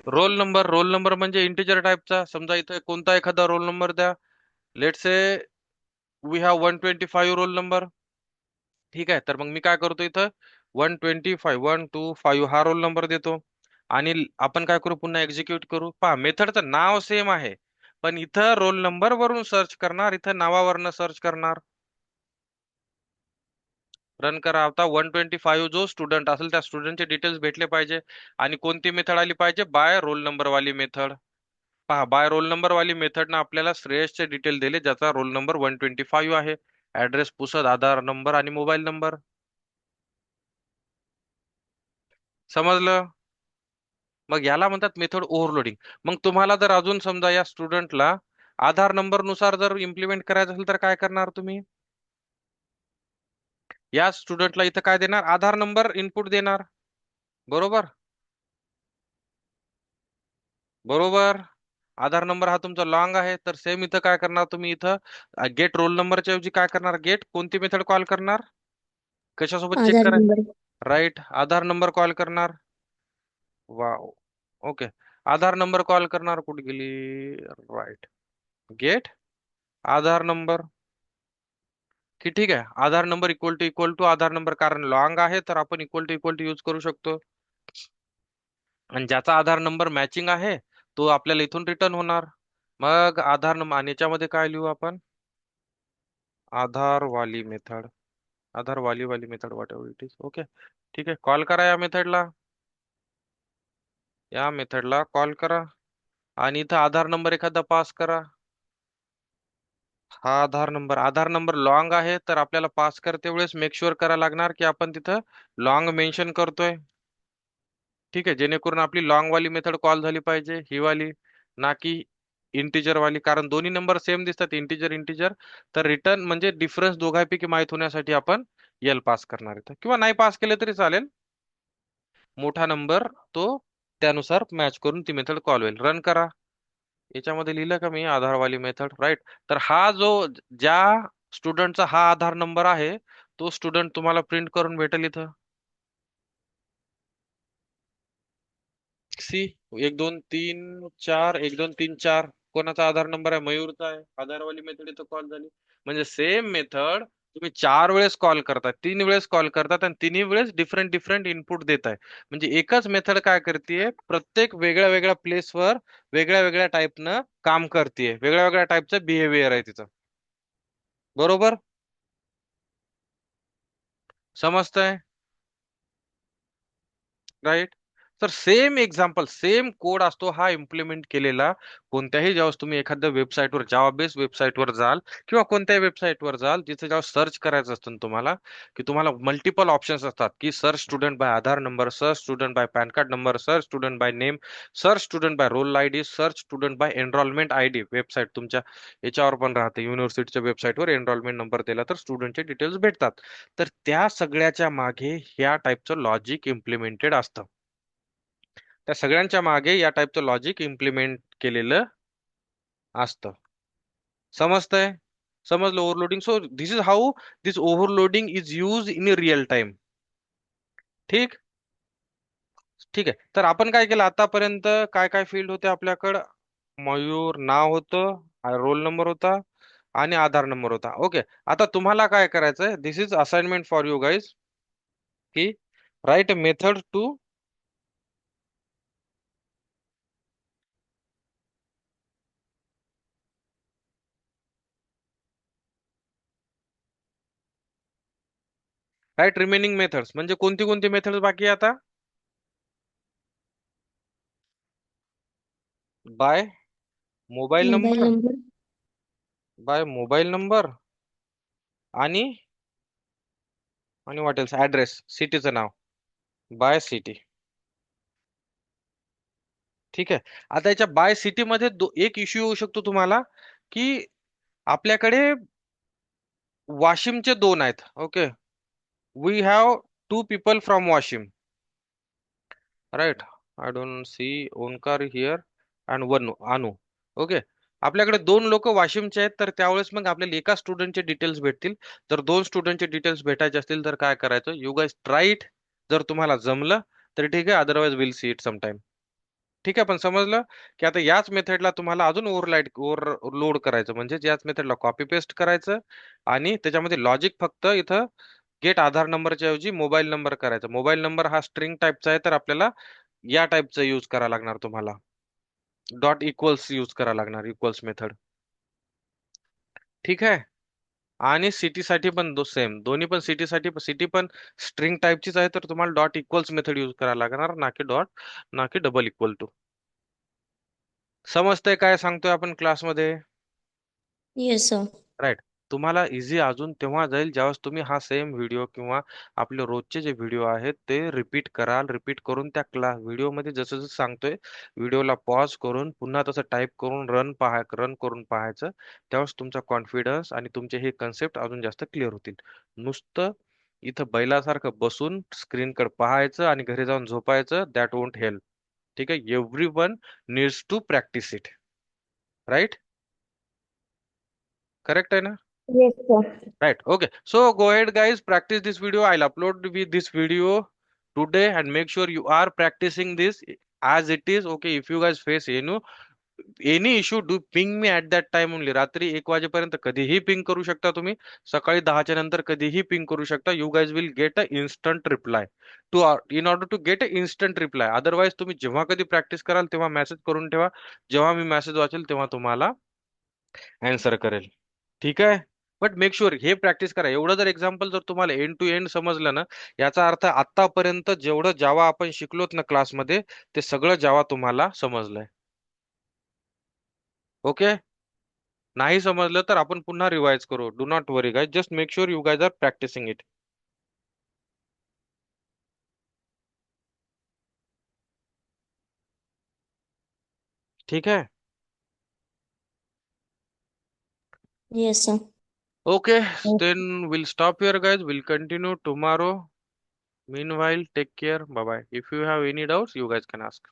Roll number. रोल नंबर म्हणजे इंटिजर टाईपचा. समजा इथे कोणता एखादा रोल नंबर द्या. Let say we have 125 roll number. ठीक आहे, तर मग मी काय करतो इथं 125 125 हा रोल नंबर देतो. आणि आपण काय करू, पुन्हा एक्झिक्यूट करू. पहा, मेथडचं नाव सेम आहे, पण इथं रोल नंबर वरून सर्च करणार, इथं नावावरनं सर्च करणार. रन करा. आता 125 जो स्टुडंट असेल त्या स्टुडंटचे डिटेल्स भेटले पाहिजे. आणि कोणती मेथड आली पाहिजे? बाय रोल नंबर वाली मेथड. पहा, बाय रोल नंबर वाली मेथड ना आपल्याला श्रेयसचे डिटेल दिले, ज्याचा रोल नंबर 125 आहे. ऍड्रेस पुसद, आधार नंबर आणि मोबाईल नंबर. समजलं? मग याला म्हणतात मेथड ओव्हरलोडिंग. मग तुम्हाला जर अजून समजा या स्टुडंटला आधार नंबर नुसार जर इम्प्लिमेंट करायचं असेल तर काय करणार तुम्ही? या स्टुडंटला इथं काय देणार? आधार नंबर इनपुट देणार. बरोबर? बरोबर. आधार नंबर हा तुमचा लॉंग आहे, तर सेम इथं काय करणार तुम्ही? इथं गेट रोल नंबरच्या ऐवजी काय करणार? गेट कोणती मेथड कॉल करणार? कशासोबत चेक आधार करा? Number. Right, Aadhaar number call करणार. वा, ओके. आधार नंबर कॉल करणार. कुठे गेली? Right, get Aadhaar number. की ठीक आहे, Aadhaar number equal to Aadhaar number, कारण लॉंग आहे तर आपण इक्वल टू यूज करू शकतो. आणि ज्याचा आधार नंबर मॅचिंग आहे तो आपल्याला इथून रिटर्न होणार. मग आधार नंबर, आणि याच्यामध्ये काय लिहू आपण? आधार वाली मेथड. आधार वाली method, what ever it is. Okay, ठीक आहे. कॉल करा या मेथडला. या मेथडला कॉल करा आणि इथं आधार नंबर एखादा पास करा. हा आधार नंबर लॉंग आहे, तर आपल्याला पास करते वेळेस मेक शुअर करायला लागणार की आपण तिथं लॉंग मेन्शन करतोय. ठीक आहे, जेणेकरून आपली लॉंग वाली मेथड कॉल झाली पाहिजे, ही वाली, ना की इंटिजर वाली. कारण दोन्ही नंबर सेम दिसतात, इंटिजर इंटिजर. तर रिटर्न म्हणजे डिफरन्स दोघांपैकी माहित होण्यासाठी आपण एल पास करणार इथं, किंवा नाही पास केले तरी चालेल. मोठा नंबर तो त्यानुसार मॅच करून ती मेथड कॉल होईल. रन करा. याच्यामध्ये लिहिलं का मी आधारवाली मेथड? राईट. तर हा जो ज्या स्टुडंटचा हा आधार नंबर आहे तो स्टुडंट तुम्हाला प्रिंट करून भेटेल इथं. सी 1 2 3 4, 1 2 3 4. कोणाचा आधार नंबर आहे? मयूरचा आहे. आधारवाली मेथड इथं कॉल झाली. म्हणजे सेम मेथड तुम्ही 4 वेळेस कॉल करताय, 3 वेळेस कॉल करतात, आणि तिन्ही वेळेस डिफरंट डिफरंट इनपुट देत आहे. म्हणजे एकच मेथड काय करते, प्रत्येक वेगळ्या वेगळ्या प्लेसवर वेगळ्या वेगळ्या टाईपनं काम करते, वेगळ्या वेगळ्या टाईपचं बिहेवियर आहे तिचं. बरोबर? समजतंय? राईट. तर सेम एक्झाम्पल, सेम कोड असतो हा इम्प्लिमेंट केलेला. कोणत्याही जेव्हा तुम्ही एखाद्या वेबसाईटवर, जावा बेस्ड वेबसाईटवर जाल किंवा कोणत्याही वेबसाईटवर जाल, जिथे जेव्हा सर्च करायचं असतं ना तुम्हाला, की तुम्हाला मल्टिपल ऑप्शन्स असतात, की search student by Aadhaar number, search student by PAN card number, search student by name, search student by roll ID, search student by enrolment ID. Website तुमच्या याच्यावर पण राहते, युनिव्हर्सिटीच्या वेबसाईटवर एनरोलमेंट नंबर दिला तर स्टुडंटचे डिटेल्स भेटतात. तर त्या सगळ्याच्या मागे ह्या टाईपचं लॉजिक इम्प्लिमेंटेड असतं. त्या सगळ्यांच्या मागे या टाईपचं लॉजिक इम्प्लिमेंट केलेलं असतं. समजतंय? समजलं overloading? So this is how this overloading is use in real time. ठीक. ठीक आहे, तर आपण काय केलं आतापर्यंत? काय काय फील्ड होते आपल्याकडं? मयूर नाव होतं, रोल नंबर होता आणि आधार नंबर होता. ओके. आता तुम्हाला काय करायचंय, this is assignment for you guys, की right method to write remaining methods. म्हणजे कोणती कोणती मेथड्स बाकी आहे आता? By mobile mobile number, number. By mobile number, आणि आणि व्हॉट एल्स? ऍड्रेस, सिटीचं नाव, बाय सिटी. ठीक आहे. आता याच्या बाय सिटी मध्ये एक इश्यू येऊ शकतो तुम्हाला, की आपल्याकडे वाशिमचे दोन आहेत. Okay, we have 2 people from Washim. Right. I don't see Omkar here and one Anu. Okay. आपल्याकडे दोन लोक वाशिमचे आहेत, तर त्यावेळेस मग आपल्याला एका स्टुडंटचे डिटेल्स भेटतील. जर दोन स्टुडंटचे डिटेल्स भेटायचे असतील तर काय करायचं, यू गाईज ट्राय इट. जर तुम्हाला जमलं तर ठीक आहे, otherwise will see it sometime. ठीक आहे, पण समजलं की आता याच मेथडला तुम्हाला अजून ओव्हरलोड करायचं, म्हणजे याच मेथडला कॉपी पेस्ट करायचं आणि त्याच्यामध्ये लॉजिक फक्त इथं गेट आधार नंबरच्या ऐवजी मोबाईल नंबर करायचा. मोबाईल नंबर हा स्ट्रिंग टाईपचा आहे, तर आपल्याला या टाईपचा यूज करा लागणार तुम्हाला. डॉट इक्वल्स यूज करा लागणार, इक्वल्स मेथड. ठीक आहे. आणि सिटी साठी पण सेम, दोन्ही पण सिटी पण स्ट्रिंग टाईपचीच आहे, तर तुम्हाला डॉट इक्वल्स मेथड यूज करा लागणार, ना की डबल इक्वल टू. समजतंय काय सांगतोय आपण क्लासमध्ये? Yes sir. राईट. तुम्हाला इझी अजून तेव्हा जाईल ज्यावेळेस तुम्ही हा सेम व्हिडिओ किंवा आपले रोजचे जे व्हिडिओ आहेत ते रिपीट कराल. रिपीट करून त्या व्हिडिओमध्ये जसं जसं सांगतोय, व्हिडिओला पॉज करून पुन्हा तसं टाईप करून रन करून पाहायचं. त्यावेळेस तुमचा कॉन्फिडन्स आणि तुमचे हे कन्सेप्ट अजून जास्त क्लिअर होतील. नुसतं इथं बैलासारखं बसून स्क्रीनकडे पाहायचं आणि घरी जाऊन झोपायचं, दॅट वोंट हेल्प. ठीक आहे. Every one needs to practise it. Right. Correct आहे ना? Yes sir. Right. Okay. So go ahead, guys. Practice this video. I'll upload with this video today, and make sure you are practicing this as it is. Okay. If you guys face any issue, do ping me at that time only. रात्री 1 वाजेपर्यंत कधीही पिंग करू शकता तुम्ही. सकाळी 10च्या नंतर कधीही पिंग करू शकता. You guys will get a instant reply. In order to get a instant reply. Otherwise तुम्ही जेव्हा कधी प्रॅक्टिस कराल तेव्हा मेसेज करून ठेवा. जेव्हा मी मेसेज वाचेल तेव्हा तुम्हाला आन्सर करेल. ठीक आहे. बट मेक शुअर हे प्रॅक्टिस करा. एवढं जर एक्झाम्पल जर तुम्हाला एंड टू एंड समजलं ना, याचा अर्थ आतापर्यंत जेवढं जावा आपण शिकलोत ना क्लासमध्ये, ते सगळं जावा तुम्हाला समजलंय. ओके. नाही समजलं तर आपण पुन्हा रिवाइज करू. Do not worry guys, just make sure you guys are practising it. ठीक है. Yes sir. Okay, then we'll stop here, guys. We'll continue tomorrow. Meanwhile, take care. Bye bye. If you have any doubts, you guys can ask.